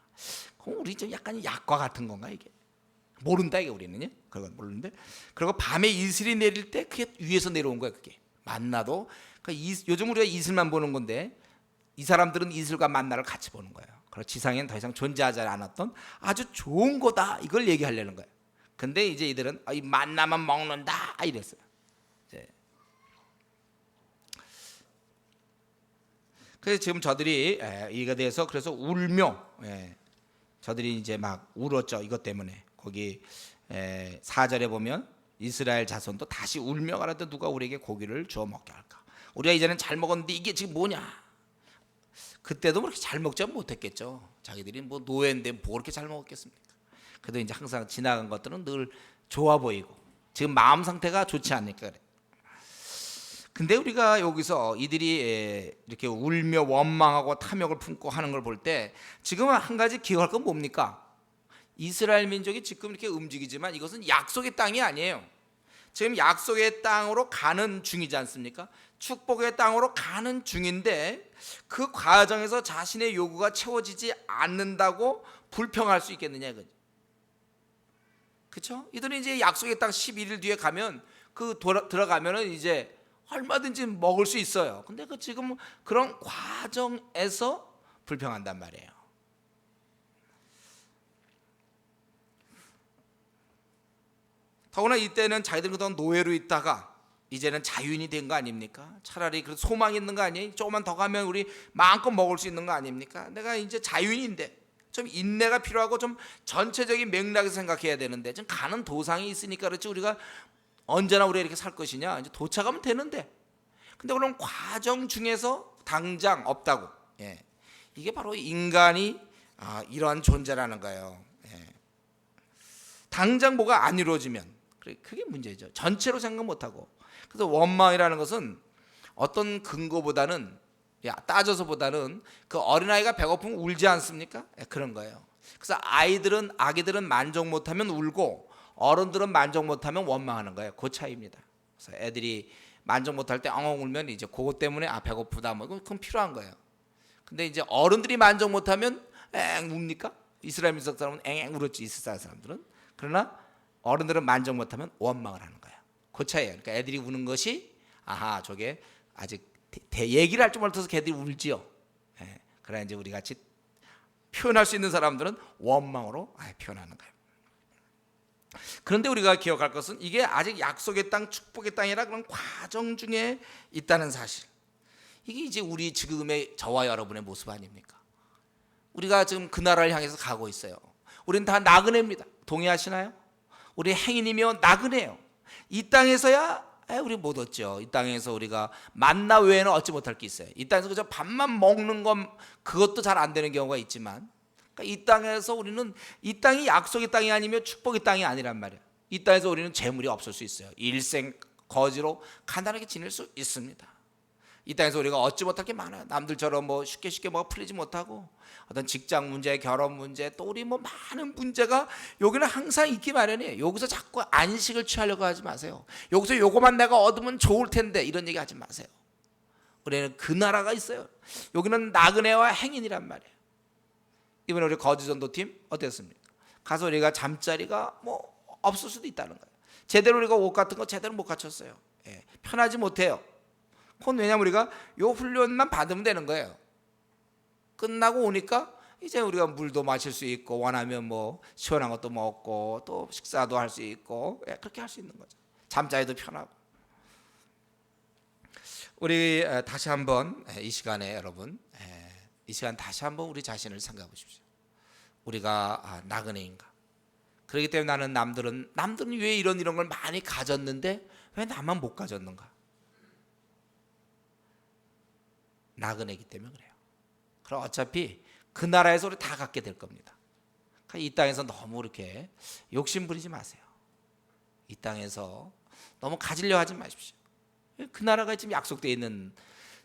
우리 좀 약간 약과 같은 건가 이게? 모른다 이게 우리는요. 그건 모르는데. 그리고 밤에 이슬이 내릴 때 그게 위에서 내려온 거예요. 그게 만나도 그러니까 요즘 우리가 이슬만 보는 건데 이 사람들은 이슬과 만나를 같이 보는 거예요. 그리고 지상에는 더 이상 존재하지 않았던 아주 좋은 거다 이걸 얘기하려는 거예요. 근데 이제 이들은 이 만나만 먹는다 이랬어요. 이제. 그래서 지금 저들이 이거에 대해서 그래서 울며 저들이 이제 막 울었죠. 이것 때문에. 거기 4절에 보면 이스라엘 자손도 다시 울며 가라되 누가 우리에게 고기를 주어 먹게 할까? 우리가 이제는 잘 먹었는데 이게 지금 뭐냐? 그때도 그렇게 잘 먹지 못했겠죠. 자기들이 뭐 노예인데 뭐 그렇게 잘 먹었겠습니까? 그래도 이제 항상 지나간 것들은 늘 좋아 보이고 지금 마음 상태가 좋지 않으니까 그래. 근데 우리가 여기서 이들이 이렇게 울며 원망하고 탐욕을 품고 하는 걸 볼 때 지금은 한 가지 기억할 건 뭡니까? 이스라엘 민족이 지금 이렇게 움직이지만 이것은 약속의 땅이 아니에요. 지금 약속의 땅으로 가는 중이지 않습니까? 축복의 땅으로 가는 중인데 그 과정에서 자신의 요구가 채워지지 않는다고 불평할 수 있겠느냐 이거죠. 그렇죠? 이들은 이제 약속의 땅 11일 뒤에 가면 들어가면은 이제 얼마든지 먹을 수 있어요. 근데 지금 그런 과정에서 불평한단 말이에요. 더구나 이때는 자기들은 그동안 노예로 있다가 이제는 자유인이 된 거 아닙니까? 차라리 그 소망이 있는 거 아니에요? 조금만 더 가면 우리 마음껏 먹을 수 있는 거 아닙니까? 내가 이제 자유인인데 좀 인내가 필요하고 좀 전체적인 맥락에서 생각해야 되는데 지금 가는 도상이 있으니까 그렇지 우리가 언제나 우리가 이렇게 살 것이냐? 이제 도착하면 되는데. 근데 그런 과정 중에서 당장 없다고. 이게 바로 인간이 이러한 존재라는 거예요. 당장 뭐가 안 이루어지면 그게 문제죠. 전체로 생각 못하고. 그래서 원망이라는 것은 어떤 근거보다는 따져서보다는 그 어린아이가 배고프면 울지 않습니까? 그런 거예요. 그래서 아기들은 만족 못하면 울고 어른들은 만족 못하면 원망하는 거예요. 그 차이입니다. 그래서 애들이 만족 못할 때 엉엉 울면 이제 그것 때문에 배고프다 뭐 그건 필요한 거예요. 근데 이제 어른들이 만족 못하면 엥 웁니까? 이스라엘 민족 사람은 엥 울었지. 이스라엘 사람들은. 그러나 어른들은 만족 못하면 원망을 하는 거예요. 그 차이예요. 그러니까 애들이 우는 것이 저게 아직 얘기를 할 줄 몰라서 걔들이 울지요. 그러나 이제 우리 같이 표현할 수 있는 사람들은 원망으로 표현하는 거예요. 그런데 우리가 기억할 것은 이게 아직 약속의 땅, 축복의 땅이라 그런 과정 중에 있다는 사실. 이게 이제 우리 지금의 저와 여러분의 모습 아닙니까? 우리가 지금 그 나라를 향해서 가고 있어요. 우리는 다 나그네입니다. 동의하시나요? 우리 행인이며 나그네예요. 이 땅에서야 우리 못 얻죠. 이 땅에서 우리가 만나 외에는 얻지 못할 게 있어요. 이 땅에서 그저 밥만 먹는 건 그것도 잘 안 되는 경우가 있지만 그러니까 이 땅에서 우리는 이 땅이 약속의 땅이 아니며 축복의 땅이 아니란 말이에요. 이 땅에서 우리는 재물이 없을 수 있어요. 일생 거지로 간단하게 지낼 수 있습니다. 이 땅에서 우리가 얻지 못할 게 많아요. 남들처럼 뭐 쉽게 뭐가 풀리지 못하고 어떤 직장 문제, 결혼 문제, 또 우리 뭐 많은 문제가 여기는 항상 있기 마련이에요. 여기서 자꾸 안식을 취하려고 하지 마세요. 여기서 요거만 내가 얻으면 좋을 텐데 이런 얘기 하지 마세요. 우리는 그 나라가 있어요. 여기는 나그네와 행인이란 말이에요. 이번에 우리 거지전도팀 어땠습니까? 가서 우리가 잠자리가 뭐 없을 수도 있다는 거예요. 제대로 우리가 옷 같은 거 제대로 못 갖췄어요. 편하지 못해요. 그건 왜냐면 우리가 요 훈련만 받으면 되는 거예요. 끝나고 오니까 이제 우리가 물도 마실 수 있고 원하면 뭐 시원한 것도 먹고 또 식사도 할 수 있고 그렇게 할 수 있는 거죠. 잠자리도 편하고. 우리 다시 한번 이 시간에 여러분 이 시간 다시 한번 우리 자신을 생각해 보십시오. 우리가 나그네인가? 그렇기 때문에 나는 남들은 왜 이런 걸 많이 가졌는데 왜 나만 못 가졌는가? 나그네이기 때문에 그래요. 그럼 어차피 그 나라에서 우리 다 갖게 될 겁니다. 이 땅에서 너무 이렇게 욕심 부리지 마세요. 이 땅에서 너무 가지려 하지 마십시오. 그 나라가 지금 약속되어 있는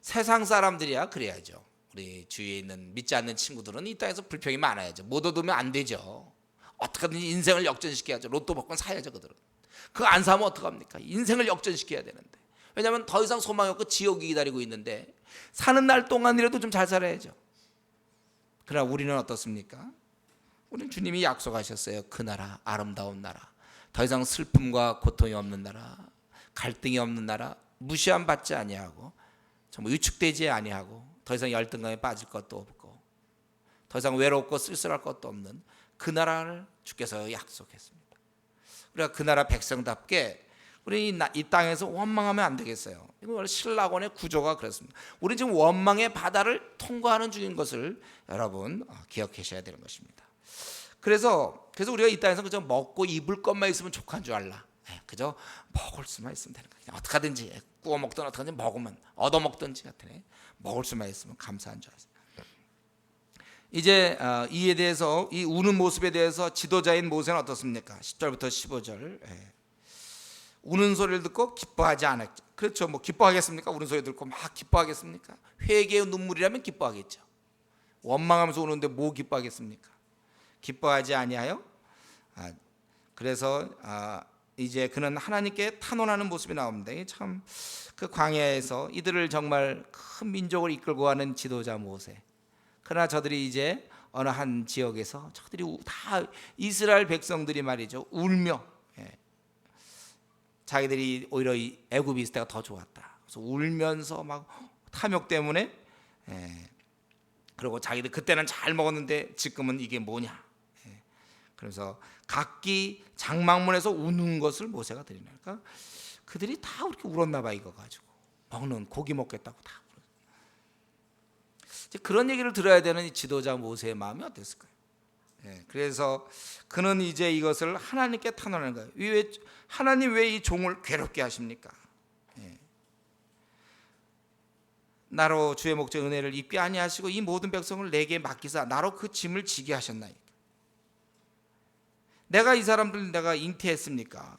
세상 사람들이야 그래야죠. 우리 주위에 있는 믿지 않는 친구들은 이 땅에서 불평이 많아야죠. 못 얻으면 안 되죠. 어떻게든지 인생을 역전시켜야죠. 로또 복권 사야죠. 그들은 그거 안 사면 어떡합니까? 인생을 역전시켜야 되는데. 왜냐하면 더 이상 소망이 없고 지옥이 기다리고 있는데 사는 날 동안이라도 좀 잘 살아야죠. 그러나 우리는 어떻습니까? 우리는 주님이 약속하셨어요. 그 나라, 아름다운 나라, 더 이상 슬픔과 고통이 없는 나라, 갈등이 없는 나라, 무시함 받지 아니하고 정말 위축되지 아니하고 더 이상 열등감에 빠질 것도 없고 더 이상 외롭고 쓸쓸할 것도 없는 그 나라를 주께서 약속했습니다. 우리가 그 나라 백성답게 우리 이 땅에서 원망하면 안 되겠어요. 이거 원래 신라권의 구조가 그렇습니다. 우리 지금 원망의 바다를 통과하는 중인 것을 여러분 기억하셔야 되는 것입니다. 그래서 우리가 이 땅에서 그저 먹고 입을 것만 있으면 족한 줄 알라. 그저 먹을 수만 있으면 되는 거야. 어떻게 하든지 구워 먹든 어떻게 하든지 먹으면 얻어 먹든지 같으네. 먹을 수만 있으면 감사한 줄 알았어요. 이제 이에 대해서 이 우는 모습에 대해서 지도자인 모세는 어떻습니까? 10절부터 15절. 우는 소리를 듣고 기뻐하지 않았죠. 그렇죠. 뭐 기뻐하겠습니까? 우는 소리 듣고 막 기뻐하겠습니까? 회개의 눈물이라면 기뻐하겠죠. 원망하면서 우는데 뭐 기뻐하겠습니까? 기뻐하지 아니하여. 그래서 이제 그는 하나님께 탄원하는 모습이 나옵니다. 참 그 광야에서 이들을 정말 큰 민족을 이끌고 가는 지도자 모세. 그러나 저들이 이제 어느 한 지역에서 저들이 다 이스라엘 백성들이 말이죠, 울며 자기들이 오히려 이 애굽 있을 때가 더 좋았다. 그래서 울면서 막 탐욕 때문에 그리고 자기들 그때는 잘 먹었는데 지금은 이게 뭐냐. 그래서 각기 장막문에서 우는 것을 모세가 들으니까 그러니까 그들이 다 그렇게 울었나 봐. 이거 가지고 먹는 고기 먹겠다고 다. 이제 그런 얘기를 들어야 되는 이 지도자 모세의 마음이 어땠을까요? 그래서 그는 이제 이것을 하나님께 탄원하는 거예요. 하나님 왜 이 종을 괴롭게 하십니까? 나로 주의 목적 은혜를 입게 아니하시고 이 모든 백성을 내게 맡기사 나로 그 짐을 지게 하셨나이까. 내가 이 사람들 내가 잉태했습니까?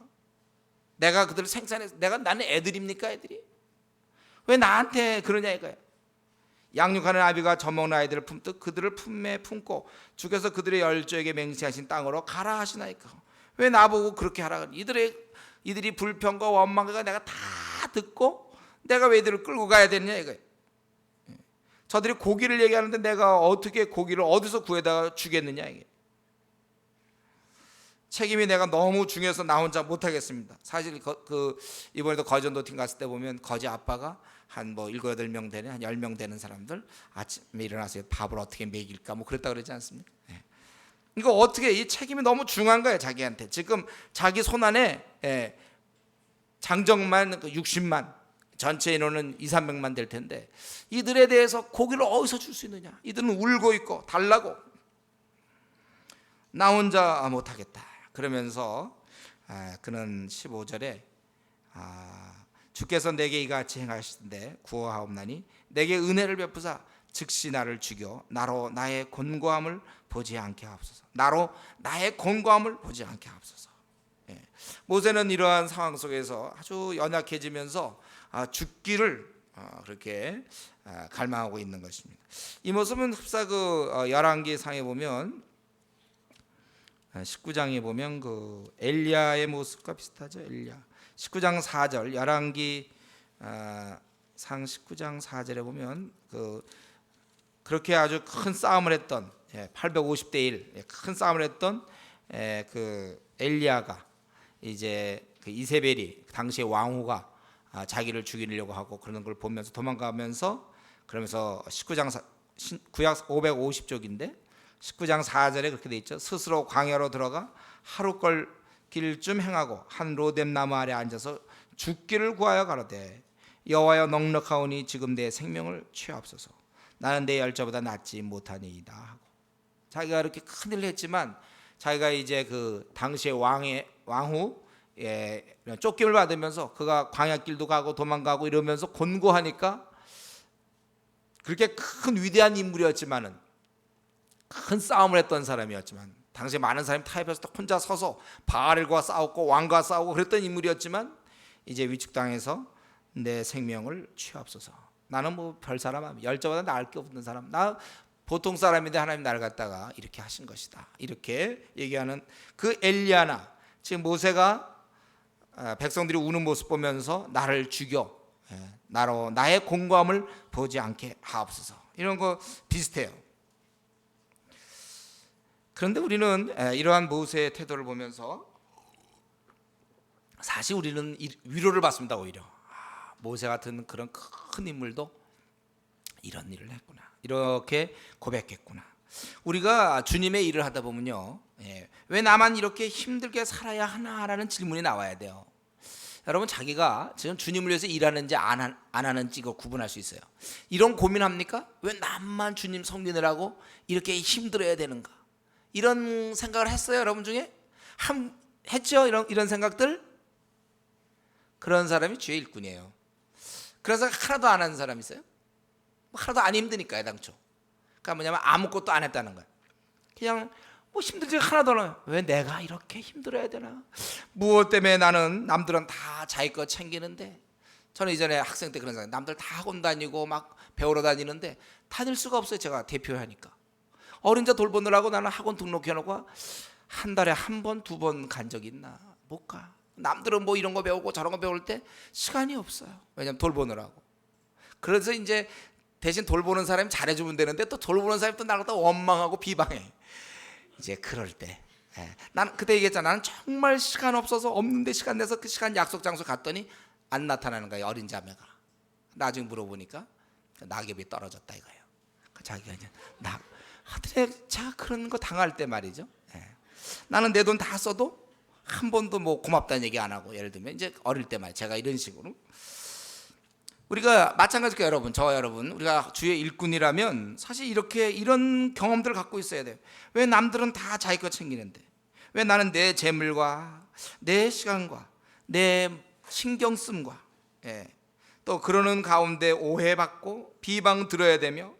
내가 그들을 생산해서 나는 애들입니까? 애들이 왜 나한테 그러냐 이거야. 양육하는 아비가 젖먹는 아이들을 품듯 그들을 품에 품고 주께서 그들의 열조에게 맹세하신 땅으로 가라 하시나이까. 왜 나보고 그렇게 하라 그래? 이들이 불평과 원망과 내가 다 듣고 내가 왜 이들을 끌고 가야 되느냐 이거야. 저들이 고기를 얘기하는데 내가 어떻게 고기를 어디서 구해다가 주겠느냐 이게. 책임이 내가 너무 중요해서 나 혼자 못하겠습니다. 사실 이번에도 거전도 팀 갔을 때 보면 거지 아빠가 한 7, 8명 되는 한 10명 되는 사람들 아침에 일어나서 밥을 어떻게 먹일까 뭐 그랬다 그러지 않습니까? 이거 어떻게 이 책임이 너무 중요한 거예요. 자기한테 지금 자기 손안에 장정만 60만 전체 인원은 2, 300만 될 텐데 이들에 대해서 고기를 어디서 줄 수 있느냐. 이들은 울고 있고 달라고 나 혼자 못하겠다. 그러면서 그는 15절에 주께서 내게 이같이 행하시는데 구하옵나니 내게 은혜를 베푸사 즉시 나를 죽여 나로 나의 곤고함을 보지 않게 하옵소서. 나로 나의 곤고함을 보지 않게 하옵소서. 모세는 이러한 상황 속에서 아주 연약해지면서 죽기를 그렇게 갈망하고 있는 것입니다. 이 모습은 흡사 열왕기 상에 보면 19장에 보면 그 엘리야의 모습과 비슷하죠. 엘리야 19장 4절 열왕기 상 19장 4절에 보면 그렇게 아주 큰 싸움을 했던 850대 1 큰 싸움을 했던 그 엘리야가 이제 그 이세벨이 당시의 왕후가 자기를 죽이려고 하고 그러는 걸 보면서 도망가면서 그러면서 19장 구약 550쪽인데 19장 4절에 그렇게 돼 있죠. 스스로 광야로 들어가 하루 걸 길쯤 행하고 한 로뎀 나무 아래 앉아서 죽기를 구하여 가로되 여호와여 넉넉하오니 지금 내 생명을 취하옵소서. 나는 내 열조보다 낫지 못하니이다 하고 자기가 이렇게 큰일을 했지만 자기가 이제 그 당시의 왕후 쫓김을 받으면서 그가 광야길도 가고 도망가고 이러면서 곤고하니까 그렇게 큰 위대한 인물이었지만은 큰 싸움을 했던 사람이었지만 당시 많은 사람이 타협해서 혼자 서서 바알과 싸웠고 왕과 싸우고 그랬던 인물이었지만 이제 위축당해서 내 생명을 취하옵소서. 나는 뭐 별 사람 열조보다 나을 게 없는 사람 나 보통 사람인데 하나님 나를 갖다가 이렇게 하신 것이다 이렇게 얘기하는 그 엘리야나 지금 모세가 백성들이 우는 모습 보면서 나를 죽여 나로 나의 공고함을 보지 않게 하옵소서 이런 거 비슷해요. 그런데 우리는 이러한 모세의 태도를 보면서 사실 우리는 위로를 받습니다. 오히려 모세 같은 그런 큰 인물도 이런 일을 했구나 이렇게 고백했구나 우리가 주님의 일을 하다 보면요, 왜 나만 이렇게 힘들게 살아야 하나라는 질문이 나와야 돼요. 여러분, 자기가 지금 주님을 위해서 일하는지 안 하는지 이거 구분할 수 있어요. 이런 고민합니까? 왜 나만 주님 섬기느라고 이렇게 힘들어야 되는가? 이런 생각을 했어요, 여러분 중에? 했죠? 이런 생각들? 그런 사람이 주의 일꾼이에요. 그래서 하나도 안 하는 사람 있어요? 하나도 안 힘드니까, 당초. 그러니까 뭐냐면 아무것도 안 했다는 거예요. 그냥 뭐 힘들지 하나도 안 해요. 왜 내가 이렇게 힘들어야 되나? 무엇 때문에 나는 남들은 다 자기 거 챙기는데, 저는 이전에 학생 때 그런 생각, 남들 다 학원 다니고 막 배우러 다니는데 다닐 수가 없어요. 제가 대표하니까 어린자 돌보느라고 나는 학원 등록해놓고 한 달에 한 번, 두 번 간 적이 있나? 못 가. 남들은 뭐 이런 거 배우고 저런 거 배울 때 시간이 없어요. 왜냐면 돌보느라고. 그래서 이제 대신 돌보는 사람이 잘해주면 되는데 또 돌보는 사람이 또 나를 또 원망하고 비방해. 이제 그럴 때 난 그때 얘기했잖아. 나는 정말 시간 없어서 없는데 시간 내서 그 시간 약속 장소 갔더니 안 나타나는 거예요. 어린 자매가. 나중에 물어보니까 낙엽이 떨어졌다 이거예요. 자기가 이제 하여튼 제가 그런 거 당할 때 말이죠. 나는 내 돈 다 써도 한 번도 뭐 고맙다는 얘기 안 하고, 예를 들면 이제 어릴 때 말 제가 이런 식으로, 우리가 마찬가지로 여러분, 저와 여러분, 우리가 주의 일꾼이라면 사실 이런 경험들을 갖고 있어야 돼요. 왜 남들은 다 자기 거 챙기는데 왜 나는 내 재물과 내 시간과 내 신경 씀과 또 그러는 가운데 오해받고 비방 들어야 되며,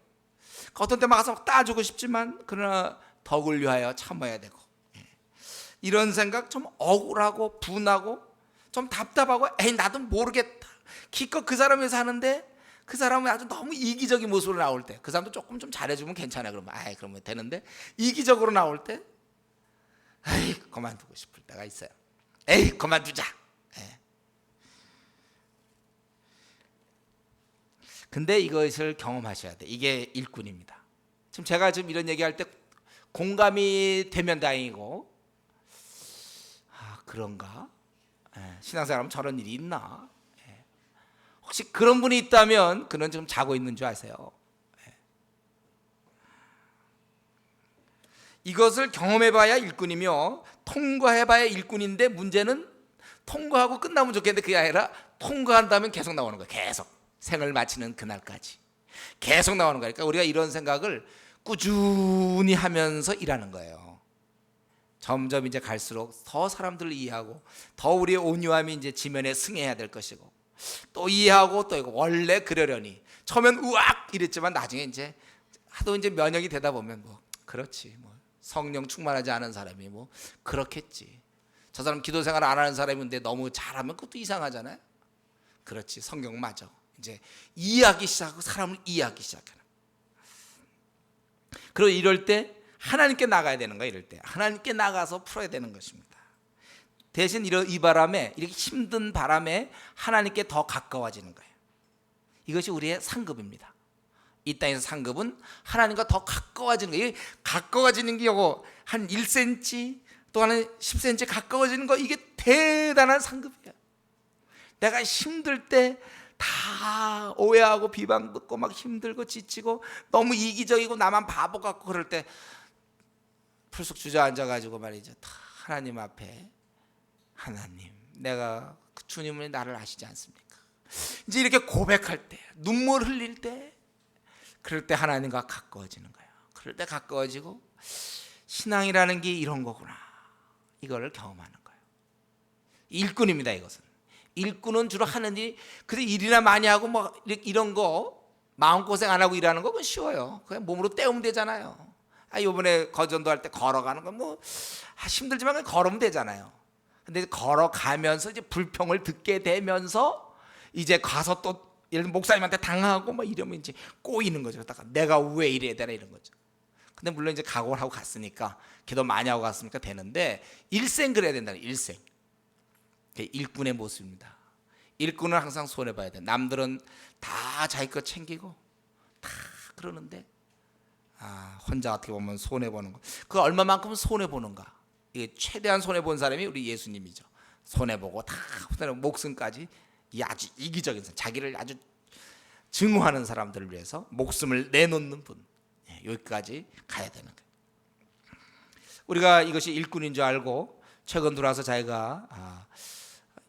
어떤 때 막 가서 따주고 싶지만 그러나 덕을 위하여 참아야 되고, 이런 생각 좀 억울하고 분하고 좀 답답하고, 에이 나도 모르겠다, 기껏 그 사람이 사는데 그 사람이 아주 너무 이기적인 모습으로 나올 때, 그 사람도 조금 좀 잘해주면 괜찮아, 그러면 되는데 이기적으로 나올 때 에이 그만두고 싶을 때가 있어요. 에이 그만두자. 근데 이것을 경험하셔야 돼. 이게 일꾼입니다. 지금 제가 지금 이런 얘기할 때 공감이 되면 다행이고, 그런가? 신앙생활하면 저런 일이 있나? 혹시 그런 분이 있다면 그는 지금 자고 있는 줄 아세요? 이것을 경험해봐야 일꾼이며 통과해봐야 일꾼인데, 문제는 통과하고 끝나면 좋겠는데 그게 아니라 통과한다면 계속 나오는 거예요. 계속 생을 마치는 그날까지 계속 나오는 거니까, 우리가 이런 생각을 꾸준히 하면서 일하는 거예요. 점점 이제 갈수록 더 사람들을 이해하고 더 우리의 온유함이 이제 지면에 승해야 될 것이고, 또 이해하고 또 이거 원래 그러려니 처음엔 우악 이랬지만 나중에 이제 하도 이제 면역이 되다 보면 뭐 그렇지, 뭐 성령 충만하지 않은 사람이 뭐 그렇겠지, 저 사람 기도 생활 안 하는 사람인데 너무 잘하면 그것도 이상하잖아요. 그렇지, 성경 맞아. 이제 이해하기 시작하고 사람을 이해하기 시작하는. 그리고 이럴 때 하나님께 나가야 되는 거예요. 이럴 때 하나님께 나가서 풀어야 되는 것입니다. 대신 이 바람에, 이렇게 힘든 바람에 하나님께 더 가까워지는 거예요. 이것이 우리의 상급입니다. 이 땅에서 상급은 하나님과 더 가까워지는 거예요. 가까워지는 게 요거 한 1cm 또 한 10cm 가까워지는 거, 이게 대단한 상급이에요. 내가 힘들 때 다 오해하고 비방 듣고 막 힘들고 지치고 너무 이기적이고 나만 바보 같고 그럴 때 풀썩 주저앉아가지고 말이죠, 다 하나님 앞에, 하나님, 내가 주님은 나를 아시지 않습니까? 이제 이렇게 고백할 때, 눈물 흘릴 때, 그럴 때 하나님과 가까워지는 거예요. 그럴 때 가까워지고, 신앙이라는 게 이런 거구나, 이거를 경험하는 거예요. 일꾼입니다. 이것은 일꾼은 주로 하는 일이, 그래서 일이나 많이 하고 뭐 이런 거 마음고생 안 하고 일하는 거 그건 쉬워요. 그냥 몸으로 때우면 되잖아요. 이번에 거전도 할 때 걸어가는 건 뭐 힘들지만 그냥 걸으면 되잖아요. 근데 걸어가면서 이제 불평을 듣게 되면서 이제 가서 또 예를 들면 목사님한테 당하고 뭐 이러면 이제 꼬이는 거죠. 내가 왜 이래야 되나 이런 거죠. 근데 물론 이제 각오를 하고 갔으니까, 기도 많이 하고 갔으니까 되는데, 일생 그래야 된다는, 일생. 일꾼의 모습입니다. 일꾼은 항상 손해봐야 돼. 남들은 다 자기 거 챙기고 다 그러는데, 혼자 어떻게 보면 손해보는 거, 그 얼마만큼 손해보는가, 이게 최대한 손해본 사람이 우리 예수님이죠. 손해보고 다 목숨까지, 이 아주 이기적인 사람, 자기를 아주 증오하는 사람들을 위해서 목숨을 내놓는 분. 여기까지 가야 되는 거예요. 우리가 이것이 일꾼인 줄 알고 최근 들어와서 자기가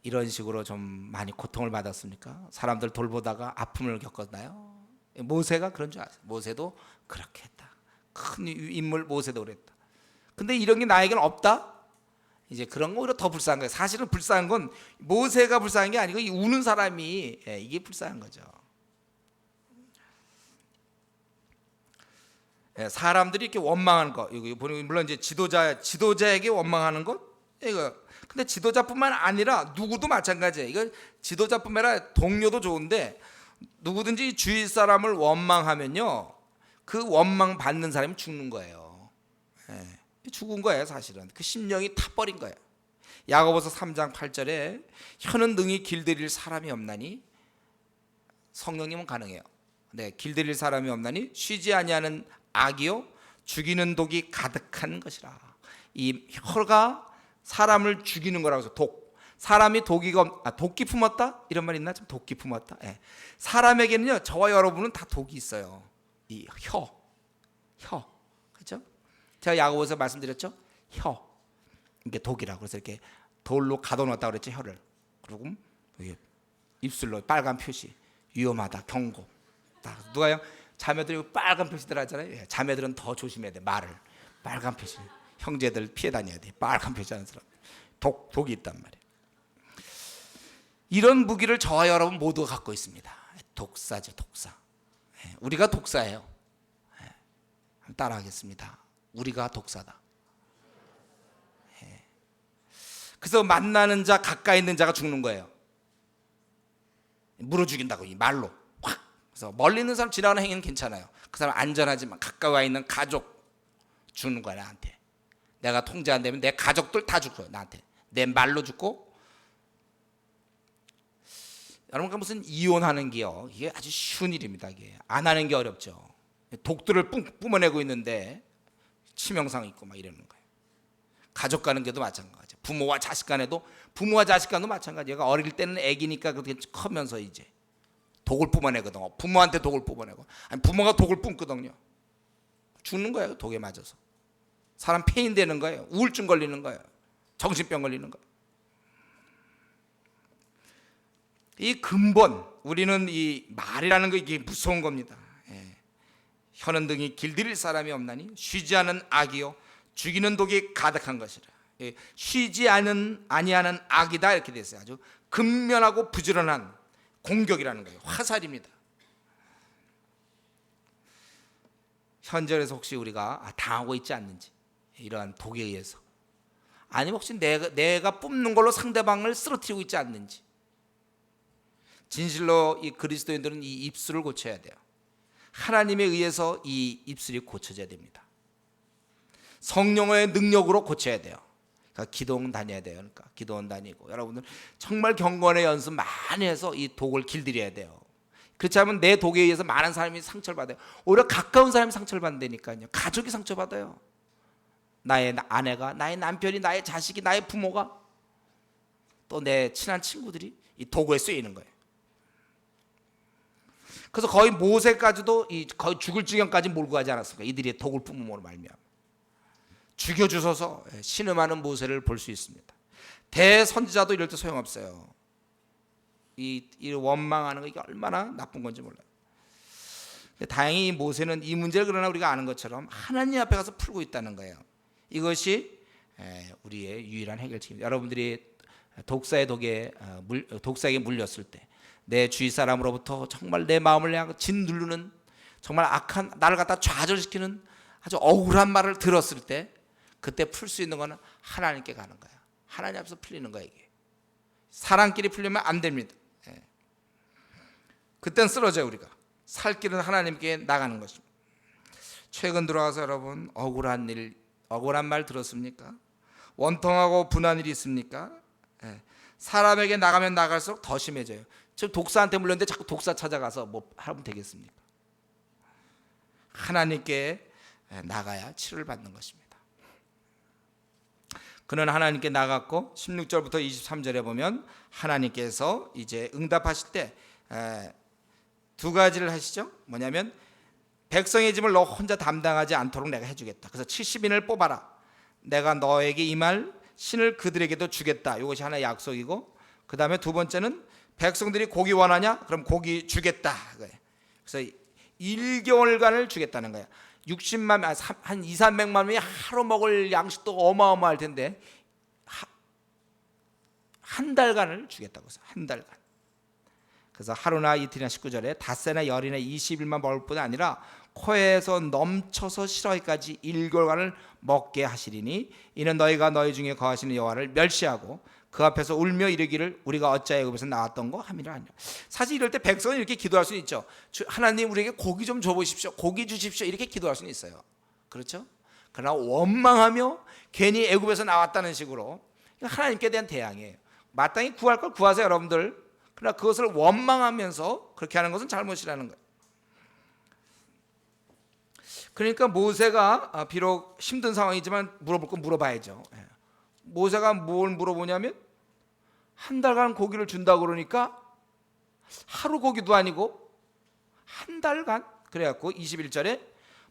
이런 식으로 좀 많이 고통을 받았습니까? 사람들 돌보다가 아픔을 겪었나요? 모세가 그런 줄 아세요? 모세도 그렇게 했다. 큰 인물 모세도 그랬다. 근데 이런 게 나에게는 없다? 이제 그런 거 오히려 더 불쌍한 거예요. 사실은 불쌍한 건 모세가 불쌍한 게 아니고 이 우는 사람이 이게 불쌍한 거죠. 사람들이 이렇게 원망하는 거, 물론 이제 지도자에게 원망하는 것, 이거. 근데 지도자뿐만 아니라 누구도 마찬가지예요. 이거 지도자뿐만 아니라 동료도 좋은데 누구든지 주위 사람을 원망하면요, 그 원망 받는 사람이 죽는 거예요. 죽은 거예요, 사실은. 그 심령이 타버린 거예요. 야고보서 3장 8절에 혀는 능히 길들일 사람이 없나니 성령님은 가능해요. 네, 길들일 사람이 없나니 쉬지 아니하는 악이요 죽이는 독이 가득한 것이라. 이 혀가 사람을 죽이는 거라고 해서 사람이 독이 품었다? 이런 말 있나? 좀 독이 품었다. 사람에게는요, 저와 여러분은 다 독이 있어요. 이 혀. 그렇죠? 제가 야고보서 말씀드렸죠? 혀. 이게 독이라고. 그래서 이렇게 돌로 가둬놨다고 그랬죠, 혀를. 그리고 입술로 빨간 표시. 위험하다, 경고. 누가요? 자매들이 빨간 표시들 하잖아요. 자매들은 더 조심해야 돼. 말을 빨간 표시. 형제들 피해 다녀야 돼. 빨간 표시하는 사람. 독이 있단 말이에요. 이런 무기를 저와 여러분 모두가 갖고 있습니다. 독사죠, 독사. 우리가 독사예요. 한번 따라하겠습니다. 우리가 독사다. 그래서 만나는 자, 가까이 있는 자가 죽는 거예요. 물어 죽인다고, 이 말로 확. 그래서 멀리 있는 사람 지나가는 행위는 괜찮아요. 그 사람 안전하지만 가까이 있는 가족 죽는 거야, 나한테. 내가 통제 안 되면 내 가족들 다 죽어요, 나한테. 내 말로 죽고. 여러분과 무슨 이혼하는 게요, 이게 아주 쉬운 일입니다. 이게 안 하는 게 어렵죠. 독들을 뿜어내고 있는데 치명상 있고 막 이러는 거예요. 가족 가는 게도 마찬가지. 부모와 자식 간에도, 부모와 자식 간도 마찬가지. 얘가 어릴 때는 애기니까 그렇게 커면서 이제 독을 뿜어내거든. 부모한테 독을 뿜어내고, 아니 부모가 독을 뿜거든요. 죽는 거예요, 독에 맞아서. 사람 폐인 되는 거예요. 우울증 걸리는 거예요. 정신병 걸리는 거예요. 이 근본, 우리는 이 말이라는 거 이게 무서운 겁니다. 혀는 등이 길들일 사람이 없나니 쉬지 않은 악이요 죽이는 독이 가득한 것이라. 쉬지 아니하는 악이다, 이렇게 됐어요. 아주 근면하고 부지런한 공격이라는 거예요. 화살입니다. 현절에서 혹시 우리가 당하고 있지 않는지, 이러한 독에 의해서, 아니면 혹시 내가 뿜는 걸로 상대방을 쓰러뜨리고 있지 않는지. 진실로 이 그리스도인들은 이 입술을 고쳐야 돼요. 하나님에 의해서 이 입술이 고쳐져야 됩니다. 성령의 능력으로 고쳐야 돼요. 그러니까 기도원 다녀야 돼요. 그러니까 기도원 다니고, 여러분들 정말 경건의 연습 많이 해서 이 독을 길들여야 돼요. 그렇지 않으면 내 독에 의해서 많은 사람이 상처를 받아요. 오히려 가까운 사람이 상처를 받는다니까요. 가족이 상처받아요. 나의 아내가, 나의 남편이, 나의 자식이, 나의 부모가, 또 내 친한 친구들이 이 도구에 쓰이는 거예요. 그래서 거의 모세까지도 거의 죽을 지경까지 몰고 가지 않았습니까? 이들이 독을 뿜음으로 말미암아 죽여주소서 신음하는 모세를 볼 수 있습니다. 대선지자도 이럴 때 소용없어요. 이 원망하는 거, 이게 얼마나 나쁜 건지 몰라요. 다행히 모세는 이 문제를, 그러나 우리가 아는 것처럼 하나님 앞에 가서 풀고 있다는 거예요. 이것이 우리의 유일한 해결책입니다. 여러분들이 독사에게 물렸을 때, 내 주위 사람으로부터 정말 내 마음을 향해 짓누르는, 정말 악한, 나를 갖다 좌절시키는 아주 억울한 말을 들었을 때, 그때 풀 수 있는 거는 하나님께 가는 거야. 하나님 앞에서 풀리는 거야. 이게 사람끼리 풀리면 안 됩니다. 그땐 쓰러져요. 우리가 살 길은 하나님께 나가는 것입니다. 최근 들어와서 여러분 억울한 말 들었습니까? 원통하고 분한 일이 있습니까? 사람에게 나가면 나갈수록 더 심해져요. 지금 독사한테 물렸는데 자꾸 독사 찾아가서 뭐 하면 되겠습니까? 하나님께 나가야 치료를 받는 것입니다. 그는 하나님께 나갔고 16절부터 23절에 보면 하나님께서 이제 응답하실 때 두 가지를 하시죠. 뭐냐면 백성의 짐을 너 혼자 담당하지 않도록 내가 해주겠다. 그래서 70인을 뽑아라. 내가 너에게 이 말 신을 그들에게도 주겠다. 이것이 하나의 약속이고, 그 다음에 두 번째는 백성들이 고기 원하냐? 그럼 고기 주겠다. 그래서 1개월간을 주겠다는 거야. 60만, 한 2, 300만 명이 하루 먹을 양식도 어마어마할 텐데 한 달간을 주겠다고 해서 한 달간. 그래서 하루나 이틀이나 19절에 닷새나 열이나 20일만 먹을 뿐 아니라 코에서 넘쳐서 실어기까지 1개월간을 먹게 하시리니 이는 너희가 너희 중에 거하시는 여호와를 멸시하고 그 앞에서 울며 이르기를 우리가 어찌하여 애굽에서 나왔던 거 함이라 하니라. 사실 이럴 때 백성은 이렇게 기도할 수는 있죠. 하나님 우리에게 고기 좀 줘보십시오, 고기 주십시오, 이렇게 기도할 수는 있어요. 그렇죠? 그러나 원망하며 괜히 애굽에서 나왔다는 식으로 하나님께 대한 대항이에요. 마땅히 구할 걸 구하세요 여러분들. 그러나 그것을 원망하면서 그렇게 하는 것은 잘못이라는 거예요. 그러니까 모세가 비록 힘든 상황이지만 물어볼 건 물어봐야죠. 모세가 뭘 물어보냐면 한 달간 고기를 준다고 그러니까 하루 고기도 아니고 한 달간. 그래갖고 21절에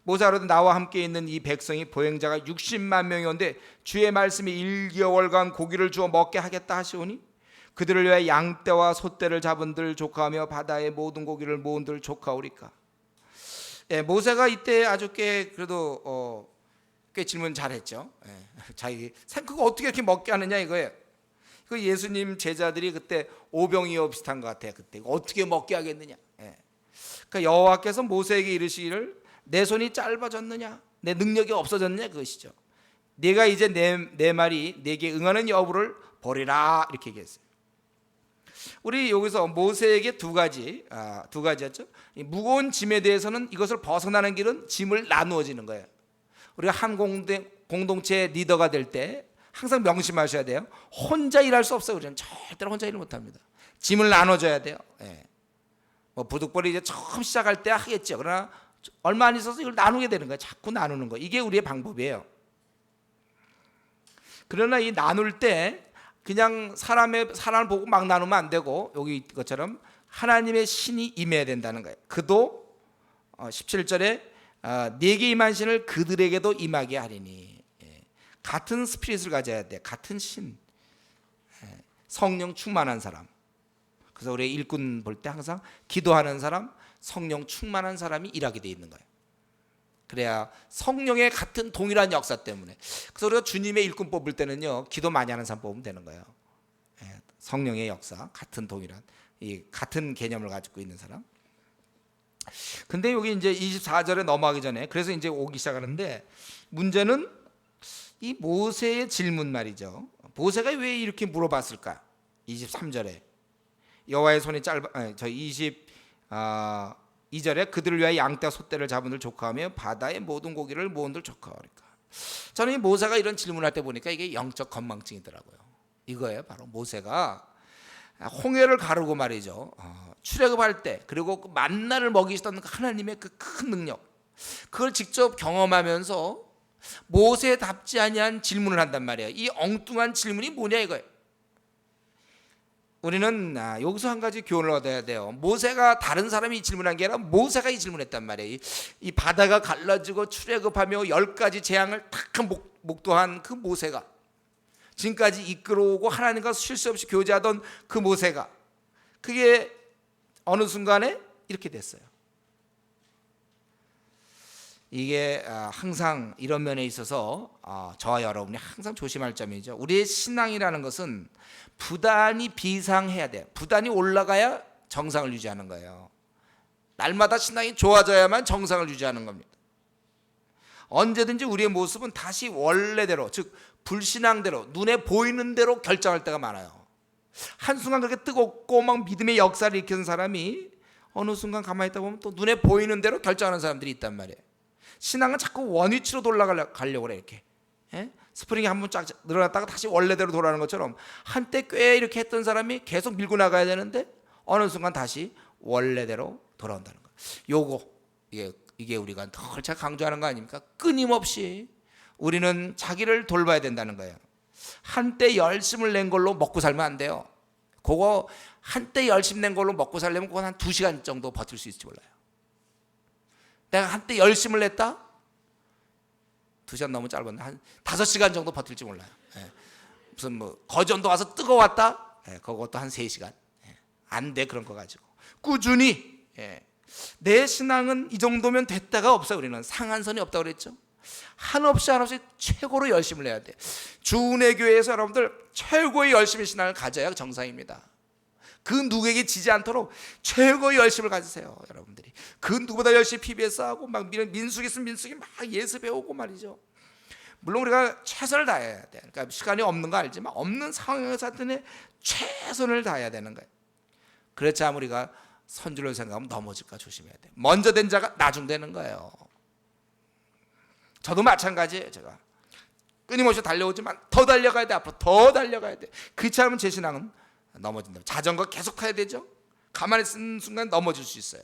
모세가 이르되 나와 함께 있는 이 백성이 보행자가 60만 명이온데 주의 말씀이 1개월간 고기를 주어 먹게 하겠다 하시오니 그들을 위하여 양떼와 소떼를 잡은들 조카하며 바다의 모든 고기를 모은들 조카오리까. 모세가 이때 아주 꽤 그래도 꽤 질문 잘했죠. 자기 그거 어떻게 이렇게 먹게 하느냐 이거예요. 그 예수님 제자들이 그때 오병이어 비슷한 것 같아요. 그때 어떻게 먹게 하겠느냐. 그러니까 여호와께서 모세에게 이르시기를 내 손이 짧아졌느냐, 내 능력이 없어졌느냐 그것이죠. 네가 이제 내 말이 내게 응하는 여부를 보리라 이렇게 얘기했어요. 우리 여기서 모세에게 두 가지였죠. 무거운 짐에 대해서는 이것을 벗어나는 길은 짐을 나누어지는 거예요. 우리가 한 공동체 리더가 될 때 항상 명심하셔야 돼요. 혼자 일할 수 없어요. 우리는 절대로 혼자 일을 못합니다. 짐을 나눠줘야 돼요. 뭐 부득벌이 이제 처음 시작할 때 하겠죠. 그러나 얼마 안 있어서 이걸 나누게 되는 거예요. 자꾸 나누는 거. 이게 우리의 방법이에요. 그러나 이 나눌 때 그냥 사람을 보고 막 나누면 안 되고 여기 것처럼 하나님의 신이 임해야 된다는 거예요. 그도 17절에 네게 임한 신을 그들에게도 임하게 하리니. 같은 스피릿을 가져야 돼. 같은 신, 성령 충만한 사람. 그래서 우리 일꾼 볼 때 항상 기도하는 사람, 성령 충만한 사람이 일하게 돼 있는 거예요. 그래야 성령의 같은 동일한 역사 때문에. 그래서 우리가 주님의 일꾼 뽑을 때는요 기도 많이 하는 사람 뽑으면 되는 거예요. 성령의 역사 같은 동일한 이 같은 개념을 가지고 있는 사람. 근데 여기 이제 24절에 넘어가기 전에 그래서 이제 오기 시작하는데 문제는 이 모세의 질문 말이죠. 모세가 왜 이렇게 물어봤을까? 23절에 여호와의 손이 짧아 22절에 그들을 위하여 양떼와 소떼를 잡은들 조카하며 바다의 모든 고기를 모은들 조카하리까. 저는 이 모세가 이런 질문할 때 보니까 이게 영적 건망증이더라고요. 이거예요. 바로 모세가 홍해를 가르고 말이죠. 출애굽할 때 그리고 그 만나를 먹이시던 하나님의 그 큰 능력 그걸 직접 경험하면서 모세답지 아니한 질문을 한단 말이에요. 이 엉뚱한 질문이 뭐냐 이거예요. 우리는 여기서 한 가지 교훈을 얻어야 돼요. 모세가 다른 사람이 질문한 게 아니라 모세가 이 질문했단 말이에요. 이 바다가 갈라지고 출애굽하며 10가지 재앙을 탁 목도한 그 모세가 지금까지 이끌어오고 하나님과 쉴 새 없이 교제하던 그 모세가 그게 어느 순간에 이렇게 됐어요. 이게 항상 이런 면에 있어서 저와 여러분이 항상 조심할 점이죠. 우리의 신앙이라는 것은 부단히 비상해야 돼요. 부단히 올라가야 정상을 유지하는 거예요. 날마다 신앙이 좋아져야만 정상을 유지하는 겁니다. 언제든지 우리의 모습은 다시 원래대로 즉 불신앙대로 눈에 보이는 대로 결정할 때가 많아요. 한순간 그렇게 뜨겁고 막 믿음의 역사를 일으키는 사람이 어느 순간 가만히 있다 보면 또 눈에 보이는 대로 결정하는 사람들이 있단 말이에요. 신앙은 자꾸 원위치로 돌아가려고 그래. 이렇게 스프링이 한번 쫙 늘어났다가 다시 원래대로 돌아가는 것처럼 한때 꽤 이렇게 했던 사람이 계속 밀고 나가야 되는데 어느 순간 다시 원래대로 돌아온다는 거예요. 이게 우리가 늘 잘 강조하는 거 아닙니까? 끊임없이 우리는 자기를 돌봐야 된다는 거예요. 한때 열심을 낸 걸로 먹고 살면 안 돼요. 그거 한때 열심 낸 걸로 먹고 살려면 그건 한 2시간 정도 버틸 수 있을지 몰라요. 내가 한때 열심을 냈다? 2시간 너무 짧았는데 한 5시간 정도 버틸지 몰라요. 예. 무슨 뭐 거전도 와서 뜨거웠다? 예, 그것도 한 3시간. 예. 안 돼, 그런 거 가지고. 꾸준히. 예. 내 신앙은 이 정도면 됐다가 없어요. 우리는 상한선이 없다고 그랬죠. 한없이 최고로 열심을 내야 돼. 주은혜 교회에서 여러분들 최고의 열심의 신앙을 가져야 정상입니다. 그 누구에게 지지 않도록 최고의 열심을 가지세요, 여러분들이. 그 누구보다 열심히 PBS하고 막 민숙이 있으면 민숙이 막 예수 배우고 말이죠. 물론 우리가 최선을 다해야 돼. 그러니까 시간이 없는 거 알지만 없는 상황에서 하여튼 최선을 다해야 되는 거예요. 그렇지 않으면 우리가 선줄로 생각하면 넘어질까 조심해야 돼. 먼저 된 자가 나중 되는 거예요. 저도 마찬가지예요. 제가 끊임없이 달려오지만 더 달려가야 돼. 앞으로 더 달려가야 돼. 그렇지 않으면 제 신앙은 넘어진다. 자전거 계속 타야 되죠. 가만히 있는 순간 넘어질 수 있어요.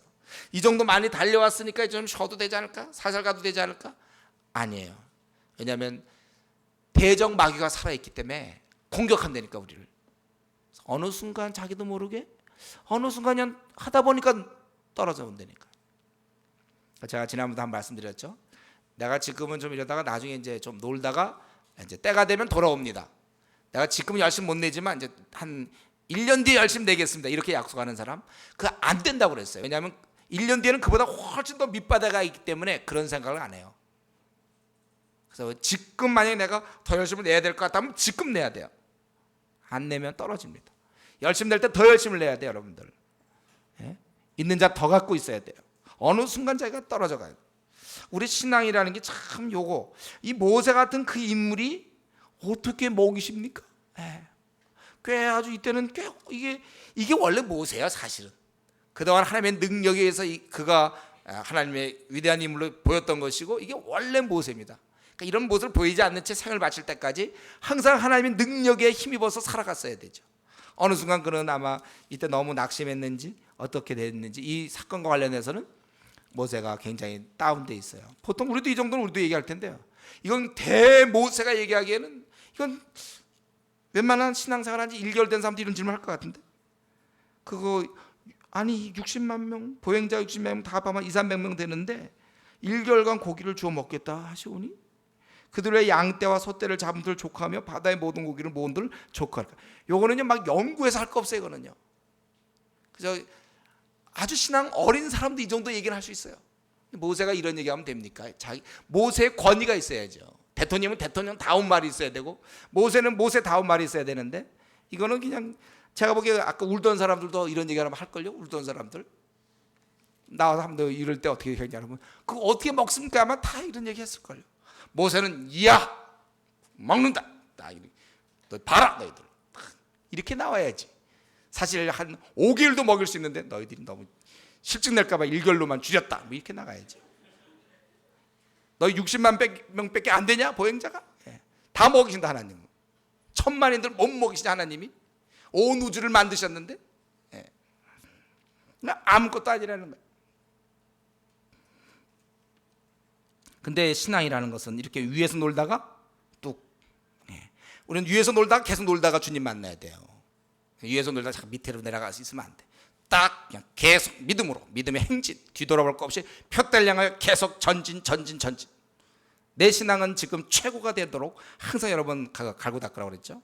이 정도 많이 달려왔으니까 좀 쉬어도 되지 않을까? 살살 가도 되지 않을까? 아니에요. 왜냐하면 대적 마귀가 살아있기 때문에 공격한다니까, 우리를. 어느 순간 자기도 모르게 어느 순간 그냥 하다 보니까 떨어져 온다니까. 제가 지난번에 한 말씀드렸죠. 내가 지금은 좀 이러다가 나중에 이제 좀 놀다가 이제 때가 되면 돌아옵니다. 내가 지금은 열심히 못 내지만 이제 한 1년 뒤에 열심히 내겠습니다. 이렇게 약속하는 사람, 그거 안 된다고 그랬어요. 왜냐하면 1년 뒤에는 그보다 훨씬 더 밑바닥가 있기 때문에 그런 생각을 안 해요. 그래서 지금 만약에 내가 더 열심히 내야 될 것 같다면 지금 내야 돼요. 안 내면 떨어집니다. 열심히 낼 때 더 열심히 내야 돼요, 여러분들. 예? 있는 자 더 갖고 있어야 돼요. 어느 순간 자기가 떨어져 가요. 우리 신앙이라는 게 참 요거, 이 모세 같은 그 인물이 어떻게 먹이십니까? 예. 꽤 아주 이때는 꽤 이게 원래 모세야, 사실은. 그동안 하나님의 능력에 의해서 그가 하나님의 위대한 인물로 보였던 것이고, 이게 원래 모세입니다. 그러니까 이런 모습을 보이지 않는 채 생을 바칠 때까지 항상 하나님의 능력에 힘입어서 살아갔어야 되죠. 어느 순간 그는 아마 이때 너무 낙심했는지 어떻게 됐는지 이 사건과 관련해서는 모세가 굉장히 다운돼 있어요. 보통 우리도 이 정도는 우리도 얘기할 텐데요. 이건 대모세가 얘기하기에는 이건 웬만한 신앙생활 한지 1개월 된 사람도 이런 질문을 할 것 같은데, 그거 아니 60만 명 보행자 60만 명 다 합하면 200~300명 되는데 1개월간 고기를 주워 먹겠다 하시오니 그들의 양떼와 소떼를 잡은들 족하며 바다의 모든 고기를 모은들 족할까. 요거는요 막 연구해서 할 거 없어요. 이거는요. 그래서 아주 신앙 어린 사람도 이 정도 얘기를 할 수 있어요. 모세가 이런 얘기하면 됩니까? 모세의 권위가 있어야죠. 대통령은 대통령다운 말이 있어야 되고, 모세는 모세다운 말이 있어야 되는데, 이거는 그냥 제가 보기에 아까 울던 사람들도 이런 얘기하면 할걸요. 울던 사람들 나와서 한번 이럴 때 어떻게 했냐면 그거 어떻게 먹습니까? 아마 다 이런 얘기 했을걸요. 모세는 이야 먹는다, 너 봐라 너희들, 이렇게 나와야지. 사실 한 5개월도 먹일 수 있는데 너희들이 너무 실증 낼까 봐 1개월로만 줄였다, 뭐 이렇게 나가야지. 너희 60만 명밖에 안 되냐 보행자가? 예. 다 먹이신다 하나님. 천만인들 못 먹이시냐 하나님이? 온 우주를 만드셨는데, 예. 아무것도 아니라는 거예요. 근데 신앙이라는 것은 이렇게 위에서 놀다가 뚝, 예. 우리는 위에서 놀다가 계속 놀다가 주님 만나야 돼요. 위에서 놀다가 자꾸 밑으로 내려갈 수 있으면 안 돼. 딱 그냥 계속 믿음으로, 믿음의 행진, 뒤돌아볼 거 없이 표대를 향하여 계속 전진. 내 신앙은 지금 최고가 되도록 항상 여러분 갈고 닦으라고 그랬죠.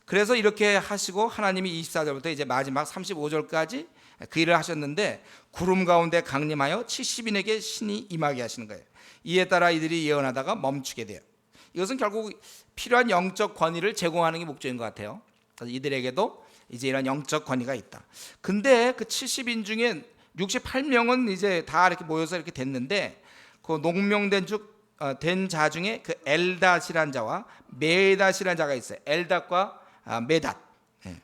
그래서 이렇게 하시고 하나님이 24절부터 이제 마지막 35절까지 그 일을 하셨는데, 구름 가운데 강림하여 70인에게 신이 임하게 하시는 거예요. 이에 따라 이들이 예언하다가 멈추게 돼요. 이것은 결국 필요한 영적 권위를 제공하는 게 목적인 것 같아요. 그래서 이들에게도 이제 이런 영적 권위가 있다. 근데 그 70인 중에 68명은 이제 다 이렇게 모여서 이렇게 됐는데, 그 농명된 된 자 중에 그 엘닷이란 자와 메닷이란 자가 있어요. 엘닷과 메닷. 예.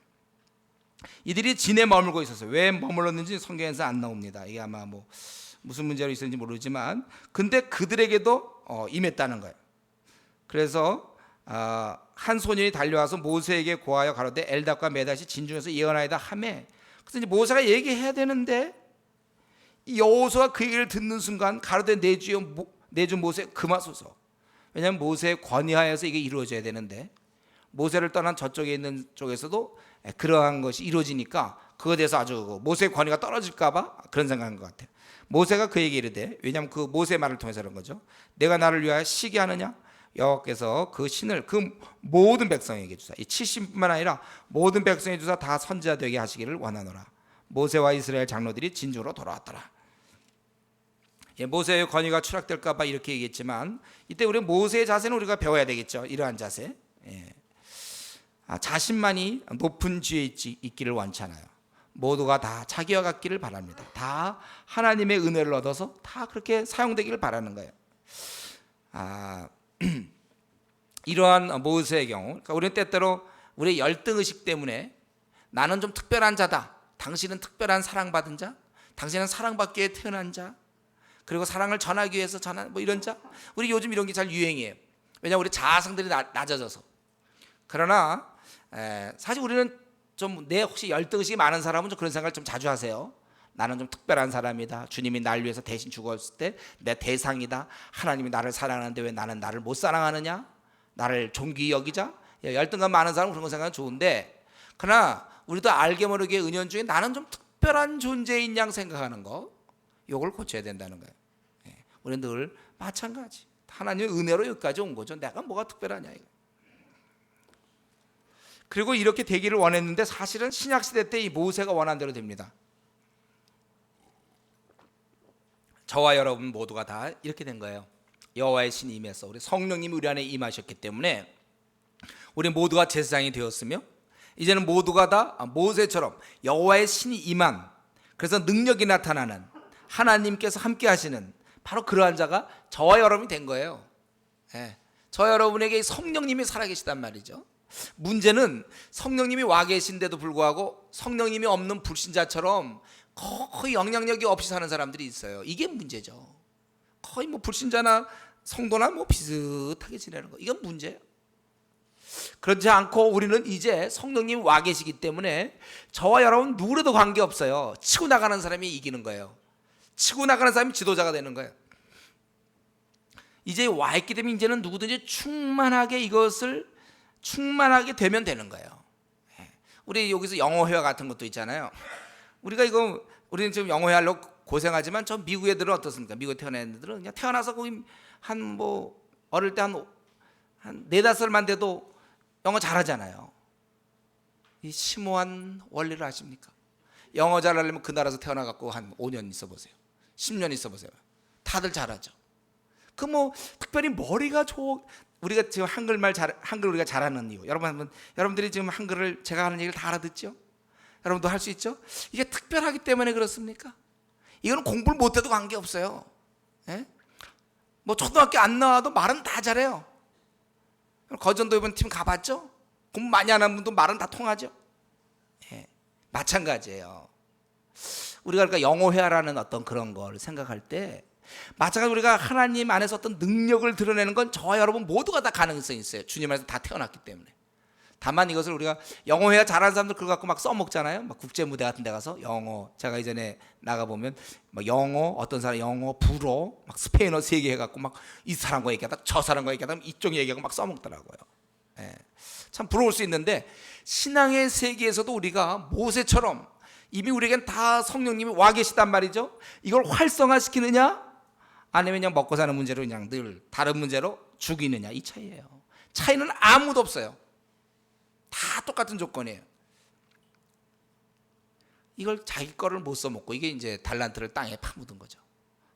이들이 진에 머물고 있었어요. 왜 머물렀는지 성경에서 안 나옵니다. 이게 아마 뭐 무슨 문제로 있었는지 모르지만, 근데 그들에게도 임했다는 거예요. 그래서 한 소년이 달려와서 모세에게 고하여 가로되 엘닷과 메닷이 진중에서 예언하여다 하매, 그래서 이제 모세가 얘기해야 되는데 이 여호수아가 그 얘기를 듣는 순간 가로되 내주 모세 금하소서. 왜냐하면 모세의 권위하에서 이게 이루어져야 되는데, 모세를 떠난 저쪽에 있는 쪽에서도 그러한 것이 이루어지니까 그거에 대해서 아주 모세의 권위가 떨어질까 봐 그런 생각한 것 같아요. 모세가 그에게 이르되, 왜냐하면 그 모세의 말을 통해서 그런 거죠. 내가 나를 위하여 시게 하느냐? 여호와께서 그 신을 그 모든 백성에게 주사, 이 70뿐만 아니라 모든 백성에게 주사 다 선지자 되게 하시기를 원하노라. 모세와 이스라엘 장로들이 진주로 돌아왔더라. 모세의 권위가 추락될까 봐 이렇게 얘기했지만, 이때 우리 모세의 자세는 우리가 배워야 되겠죠. 이러한 자세. 자신만이 높은 지위에 있기를 원치 않아요. 모두가 다 자기와 같기를 바랍니다. 다 하나님의 은혜를 얻어서 다 그렇게 사용되기를 바라는 거예요. 이러한 모세의 경우, 그러니까 우리는 때때로 우리의 열등의식 때문에 나는 좀 특별한 자다, 당신은 특별한 사랑받은 자, 당신은 사랑받기에 태어난 자, 그리고 사랑을 전하기 위해서 전한 뭐 이런 자, 우리 요즘 이런 게 잘 유행이에요. 왜냐하면 우리 자아성들이 낮아져서. 그러나 사실 우리는 좀, 내 혹시 열등의식이 많은 사람은 좀 그런 생각을 좀 자주 하세요. 나는 좀 특별한 사람이다. 주님이 날 위해서 대신 죽었을 때 내 대상이다. 하나님이 나를 사랑하는데 왜 나는 나를 못 사랑하느냐? 나를 존귀히 여기자. 열등감 많은 사람은 그런 거 생각은 좋은데, 그러나 우리도 알게 모르게 은연 중에 나는 좀 특별한 존재인 양 생각하는 거, 이걸 고쳐야 된다는 거예요. 우리는 늘 마찬가지. 하나님의 은혜로 여기까지 온 거죠. 내가 뭐가 특별하냐 이거. 그리고 이렇게 되기를 원했는데 사실은 신약시대 때 이 모세가 원한 대로 됩니다. 저와 여러분 모두가 다 이렇게 된 거예요. 여호와의 신이 임해서, 우리 성령님이 우리 안에 임하셨기 때문에 우리 모두가 제사장이 되었으며, 이제는 모두가 다 모세처럼 여호와의 신이 임한, 그래서 능력이 나타나는, 하나님께서 함께 하시는 바로 그러한 자가 저와 여러분이 된 거예요. 저 여러분에게 성령님이 살아계시단 말이죠. 문제는 성령님이 와 계신데도 불구하고 성령님이 없는 불신자처럼 거의 영향력이 없이 사는 사람들이 있어요. 이게 문제죠. 거의 뭐 불신자나 성도나 뭐 비슷하게 지내는 거, 이건 문제예요. 그렇지 않고 우리는 이제 성령님이 와 계시기 때문에 저와 여러분 누구라도 관계없어요. 치고 나가는 사람이 이기는 거예요. 치고 나가는 사람이 지도자가 되는 거예요. 이제 와 있기 때문에 이제는 누구든지 충만하게 되면 되는 거예요. 우리 여기서 영어회화 같은 것도 있잖아요. 우리는 지금 영어회화로 고생하지만 저 미국 애들은 어떻습니까? 미국에 태어난 애들은 그냥 태어나서 거의 어릴 때 한 4-5살만 돼도 영어 잘하잖아요. 이 심오한 원리를 아십니까? 영어 잘하려면 그 나라에서 태어나갖고 한 5년 있어 보세요. 10년 있어 보세요. 다들 잘하죠. 그 뭐 특별히 머리가 우리가 지금 한글 우리가 잘하는 이유, 여러분들이 지금 한글을 제가 하는 얘기를 다 알아듣죠? 여러분도 할 수 있죠? 이게 특별하기 때문에 그렇습니까? 이거는 공부를 못해도 관계없어요. 뭐 초등학교 안 나와도 말은 다 잘해요. 거전도 이번 팀 가봤죠? 공부 많이 안 하는 분도 말은 다 통하죠? 마찬가지예요. 우리가 그러니까 영어회화라는 어떤 그런 걸 생각할 때, 마찬가지로 우리가 하나님 안에서 어떤 능력을 드러내는 건 저와 여러분 모두가 다 가능성이 있어요. 주님 안에서 다 태어났기 때문에. 다만 이것을 우리가 영어회화 잘하는 사람들 그거 갖고 막 써먹잖아요. 막 국제무대 같은 데 가서 영어, 제가 이전에 나가보면 막 영어, 어떤 사람 영어, 불어, 막 스페인어 3개 해갖고 막 이 사람과 얘기하다 저 사람과 얘기하다 이쪽 얘기하고 막 써먹더라고요. 참 부러울 수 있는데, 신앙의 세계에서도 우리가 모세처럼 이미 우리에겐 다 성령님이 와 계시단 말이죠. 이걸 활성화시키느냐, 아니면 그냥 먹고 사는 문제로 그냥 늘 다른 문제로 죽이느냐, 이 차이예요. 차이는 아무도 없어요. 다 똑같은 조건이에요. 이걸 자기 거를 못 써먹고, 이게 이제 달란트를 땅에 파묻은 거죠.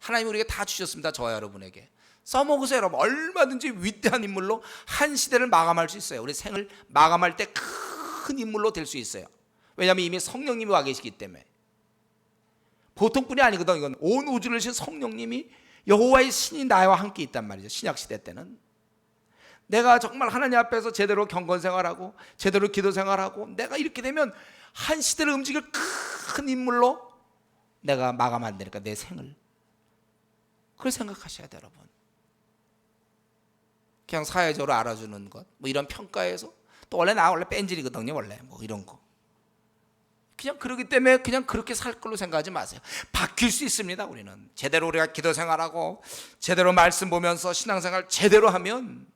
하나님이 우리에게 다 주셨습니다. 저와 여러분에게 써먹으세요. 여러분 얼마든지 위대한 인물로 한 시대를 마감할 수 있어요. 우리 생을 마감할 때 큰 인물로 될 수 있어요. 왜냐하면 이미 성령님이 와 계시기 때문에. 보통뿐이 아니거든. 이건 온 우주를 신 성령님이, 여호와의 신이 나와 함께 있단 말이죠. 신약시대 때는 내가 정말 하나님 앞에서 제대로 경건 생활하고 제대로 기도 생활하고 내가 이렇게 되면 한 시대를 움직일 큰 인물로 내가 마감하면 되니까, 내 생을. 그걸 생각하셔야 돼요, 여러분. 그냥 사회적으로 알아주는 것, 뭐 이런 평가에서, 또 원래 뺀질이거든요. 원래 뭐 이런 거 그냥 그러기 때문에 그냥 그렇게 살 걸로 생각하지 마세요. 바뀔 수 있습니다. 우리는 제대로 우리가 기도 생활하고 제대로 말씀 보면서 신앙생활 제대로 하면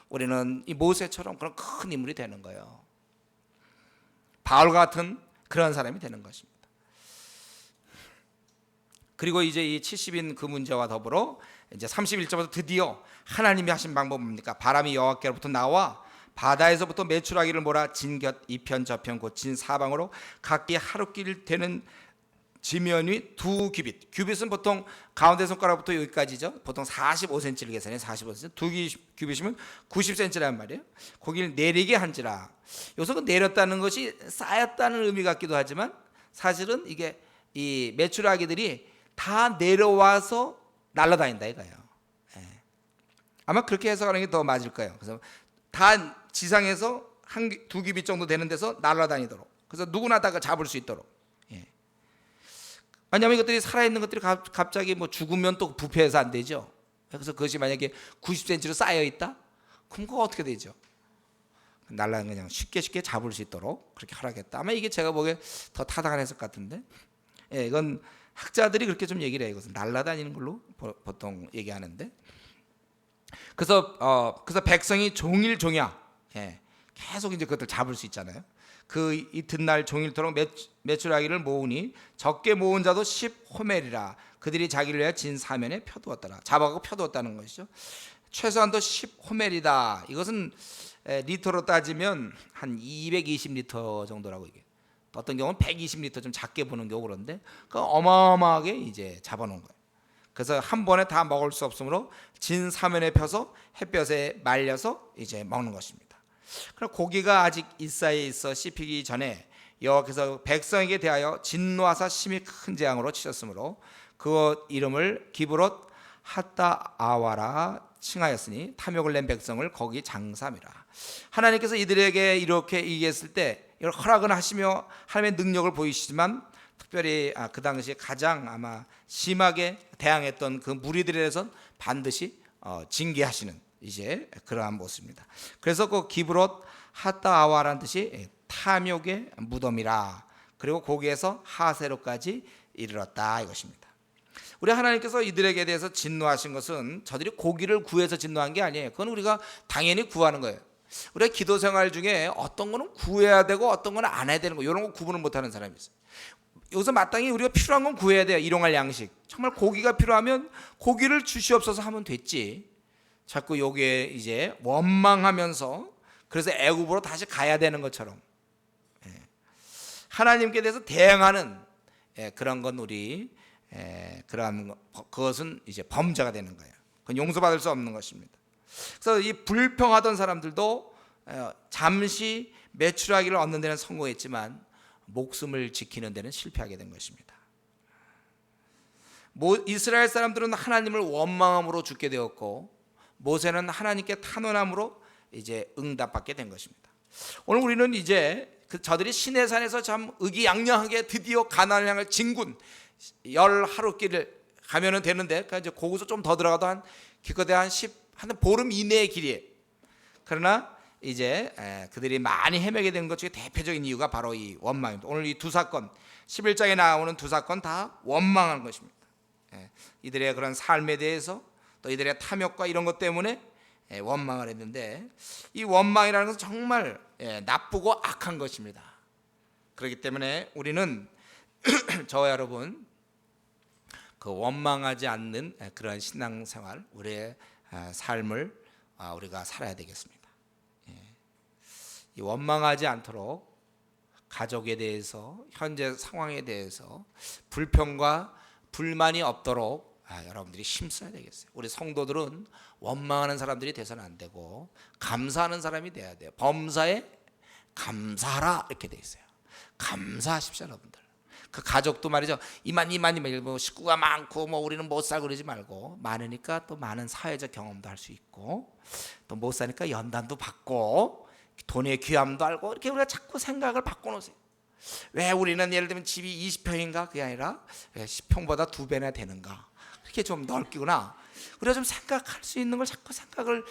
우리는 이 모세처럼 그런 큰 인물이 되는 거예요. 바울 같은 그런 사람이 되는 것입니다. 그리고 이제 이 70인 그 문제와 더불어 이제 31절부터 드디어 하나님이 하신 방법은 뭡니까? 바람이 여호와께로부터 나와 바다에서부터 메추라기를 몰아 진곁 이편 저편 곧 진사방으로 각기 하루길 되는 지면 위 2규빗. 규빗은 보통 가운데 손가락부터 여기까지죠. 보통 45cm를 계산해. 45cm. 2규빗이면 90cm란 말이에요. 거기를 내리게 한지라. 여기서 그 내렸다는 것이 쌓였다는 의미 같기도 하지만 사실은 이게 이 메추라기들이 다 내려와서 날아다닌다 이거예요. 아마 그렇게 해석하는 게 더 맞을 거예요. 그래서 다 지상에서 2규빗 정도 되는 데서 날아다니도록. 그래서 누구나 다 잡을 수 있도록. 왜냐하면 이것들이 살아있는 것들이 갑자기 뭐 죽으면 또 부패해서 안 되죠. 그래서 그것이 만약에 90cm로 쌓여 있다? 그럼 그거 어떻게 되죠? 날라는 그냥 쉽게 잡을 수 있도록 그렇게 하라겠다. 아마 이게 제가 보기에 더 타당한 해석 같은데, 이건 학자들이 그렇게 좀 얘기를 해요. 이것은 날아다니는 걸로 보통 얘기하는데, 그래서 백성이 종일 종야, 계속 이제 그것들 잡을 수 있잖아요. 그 이튿날 종일토록 메추라기를 모으니 적게 모은 자도 10호멜이라 그들이 자기를 위해 진 사면에 펴두었더라. 잡아가고 펴두었다는 것이죠. 최소한도 10호멜이다. 이것은 리터로 따지면 한 220리터 정도라고. 이게 어떤 경우는 120리터 좀 작게 보는 경우 그런데 그 어마어마하게 이제 잡아놓은 거예요. 그래서 한 번에 다 먹을 수 없으므로 진 사면에 펴서 햇볕에 말려서 이제 먹는 것입니다. 그럼 고기가 아직 일사에 있어 씹히기 전에 여호와께서 백성에게 대하여 진노하사 심히 큰 재앙으로 치셨으므로 그 이름을 기브롯 핫다아와라 칭하였으니 탐욕을 낸 백성을 거기 장삼이라. 하나님께서 이들에게 이렇게 얘기했을 때 이걸 허락은 하시며 하나님의 능력을 보이시지만 특별히 그 당시에 가장 아마 심하게 대항했던 그 무리들에 대해서는 반드시 징계하시는 이제 그러한 모습입니다. 그래서 그 기브롯 핫다아와라는 뜻이 탐욕의 무덤이라. 그리고 거기에서 하세로까지 이르렀다 이것입니다. 우리 하나님께서 이들에게 대해서 진노하신 것은 저들이 고기를 구해서 진노한 게 아니에요. 그건 우리가 당연히 구하는 거예요. 우리가 기도 생활 중에 어떤 거는 구해야 되고 어떤 거는 안 해야 되는 거, 이런 거 구분을 못하는 사람이 있어요. 여기서 마땅히 우리가 필요한 건 구해야 돼요. 일용할 양식. 정말 고기가 필요하면 고기를 주시옵소서 하면 됐지. 자꾸 여기에 이제 원망하면서 그래서 애굽으로 다시 가야 되는 것처럼 하나님께 대해서 대항하는 그런 건 우리 그런 그것은 이제 범죄가 되는 거예요. 그건 용서받을 수 없는 것입니다. 그래서 이 불평하던 사람들도 잠시 메추라기를 얻는 데는 성공했지만 목숨을 지키는 데는 실패하게 된 것입니다. 이스라엘 사람들은 하나님을 원망함으로 죽게 되었고 모세는 하나님께 탄원함으로 이제 응답받게 된 것입니다. 오늘 우리는 이제 저들이 시내산에서 참 의기양양하게 드디어 가나안을 향할 진군 10하루길을 가면은 되는데, 그러니까 이제 거기서 좀 더 들어가도 한 기껏해 한 보름 이내의 길이에요. 그러나 이제 그들이 많이 헤매게 된 것 중에 대표적인 이유가 바로 이 원망입니다. 오늘 이 두 사건, 11장에 나오는 두 사건 다 원망한 것입니다. 이들의 그런 삶에 대해서 또 이들의 탐욕과 이런 것 때문에 원망을 했는데, 이 원망이라는 것은 정말 나쁘고 악한 것입니다. 그렇기 때문에 우리는 저와 여러분 그 원망하지 않는 그런 신앙생활, 우리의 삶을 우리가 살아야 되겠습니다. 이 원망하지 않도록 가족에 대해서, 현재 상황에 대해서 불평과 불만이 없도록 여러분들이 힘써야 되겠어요. 우리 성도들은 원망하는 사람들이 돼서는 안 되고 감사하는 사람이 돼야 돼요. 범사에 감사하라 이렇게 돼 있어요. 감사하십시오 여러분들. 그 가족도 말이죠. 이만 뭐 식구가 많고 뭐 우리는 못 살고 그러지 말고, 많으니까 또 많은 사회적 경험도 할 수 있고, 또 못 사니까 연단도 받고 돈의 귀함도 알고, 이렇게 우리가 자꾸 생각을 바꿔놓으세요. 왜 우리는 예를 들면 집이 20평인가 그게 아니라 10평보다 2배나 되는가, 그렇게 좀 넓구나. 우리가 좀 생각할 수 있는 걸 자꾸 생각을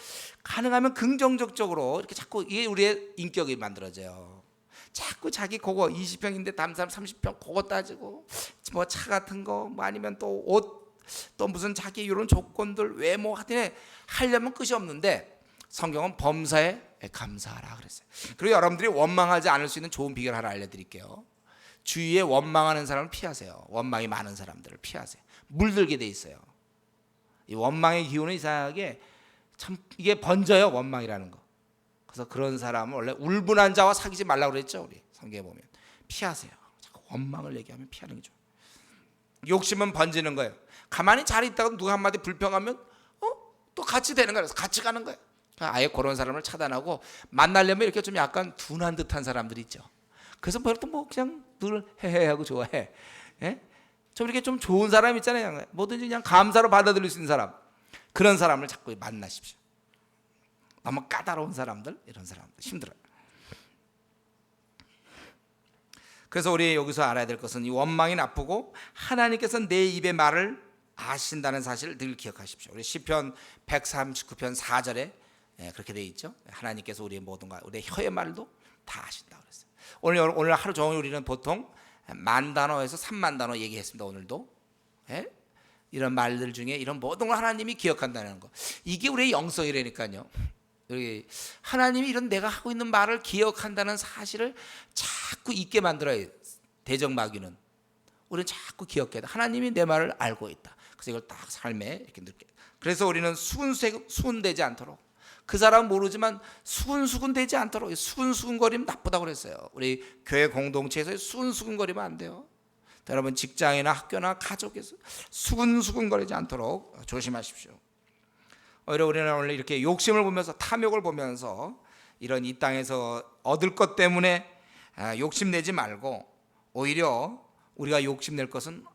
가능하면 긍정적으로 이렇게 자꾸, 이게 우리의 인격이 만들어져요. 자꾸 자기 그거 20평인데 다른 사람 30평 그거 따지고, 뭐 차 같은 거, 뭐 아니면 또 옷, 또 무슨 자기 이런 조건들, 외모 하여튼 하려면 끝이 없는데, 성경은 범사에 감사하라 그랬어요. 그리고 여러분들이 원망하지 않을 수 있는 좋은 비결 하나 알려드릴게요. 주위에 원망하는 사람을 피하세요. 원망이 많은 사람들을 피하세요. 물들게 돼 있어요. 이 원망의 기운은 이상하게 참 이게 번져요. 원망이라는 거. 그래서 그런 사람은 원래 울분한 자와 사귀지 말라고 그랬죠. 우리 성경에 보면 피하세요. 자꾸 원망을 얘기하면 피하는 게 좋아요. 욕심은 번지는 거예요. 가만히 잘 있다가 누가 한마디 불평하면 또 같이 되는 거예요. 같이 가는 거예요. 아예 그런 사람을 차단하고 만나려면 이렇게 좀 약간 둔한 듯한 사람들이 있죠. 그래서 뭐 그냥 늘 헤헤하고 좋아해. 예? 좀 이렇게 좀 좋은 사람 있잖아요. 뭐든지 그냥 감사로 받아들일 수 있는 사람. 그런 사람을 자꾸 만나십시오. 너무 까다로운 사람들, 이런 사람들 힘들어요. 그래서 우리 여기서 알아야 될 것은 이 원망이 나쁘고 하나님께서 내 입의 말을 아신다는 사실을 늘 기억하십시오. 우리 시편 139편 4절에 그렇게 되어 있죠. 하나님께서 우리의 모든 것, 우리의 혀의 말도 다 아신다고 그랬어요. 오늘 하루 종일 우리는 보통 10,000단어에서 30,000단어 얘기했습니다. 오늘도 이런 말들 중에 이런 모든 걸 하나님이 기억한다는 거, 이게 우리의 영성이라니까요. 여기 하나님이 이런 내가 하고 있는 말을 기억한다는 사실을 자꾸 잊게 만들어요. 대적마귀는 우리는 자꾸 기억해야 돼. 하나님이 내 말을 알고 있다. 그래서 이걸 딱 삶에 이렇게 느껴. 그래서 우리는 수군되지 않도록, 그 사람은 모르지만 수군되지 않도록, 수군거리면 나쁘다고 그랬어요. 우리 교회 공동체에서 수군거리면 안 돼요. 여러분 직장이나 학교나 가족에서 수군거리지 않도록 조심하십시오. 오히려 우리는 원래 이렇게 욕심을 보면서, 탐욕을 보면서 이런 이 땅에서 얻을 것 때문에 욕심내지 말고, 오히려 우리가 욕심낼 것은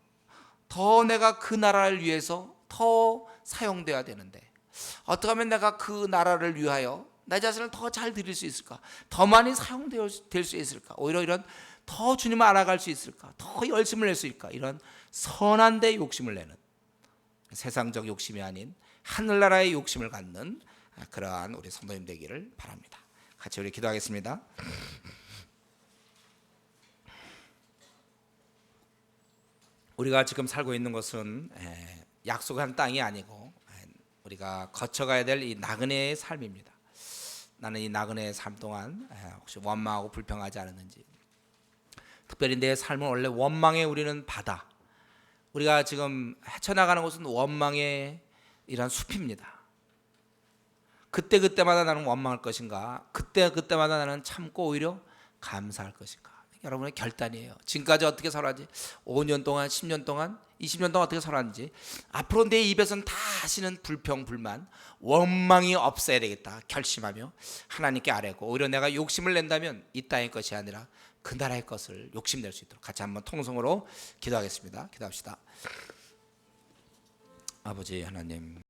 더 내가 그 나라를 위해서 더 사용돼야 되는데, 어떻게 하면 내가 그 나라를 위하여 내 자신을 더 잘 드릴 수 있을까, 더 많이 사용될 수 있을까, 오히려 이런 더 주님을 알아갈 수 있을까, 더 열심을 낼 수 있을까, 이런 선한 데 욕심을 내는, 세상적 욕심이 아닌 하늘나라의 욕심을 갖는 그러한 우리 성도님 되기를 바랍니다. 같이 우리 기도하겠습니다. 우리가 지금 살고 있는 것은 약속한 땅이 아니고 우리가 거쳐가야 될 이 나그네의 삶입니다. 나는 이 나그네의 삶 동안 혹시 원망하고 불평하지 않았는지, 특별히 내 삶은 원래 원망에 우리는 바다, 우리가 지금 헤쳐나가는 곳은 원망의 이런 숲입니다. 그때마다 나는 원망할 것인가, 그때마다 나는 참고 오히려 감사할 것인가, 여러분의 결단이에요. 지금까지 어떻게 살았지, 5년 동안, 10년 동안, 20년 동안 어떻게 살았는지, 앞으로 내 입에서는 다시는 불평, 불만, 원망이 없어야 되겠다 결심하며 하나님께 아뢰고, 오히려 내가 욕심을 낸다면 이 땅의 것이 아니라 그 나라의 것을 욕심낼 수 있도록 같이 한번 통성으로 기도하겠습니다. 기도합시다. 아버지 하나님,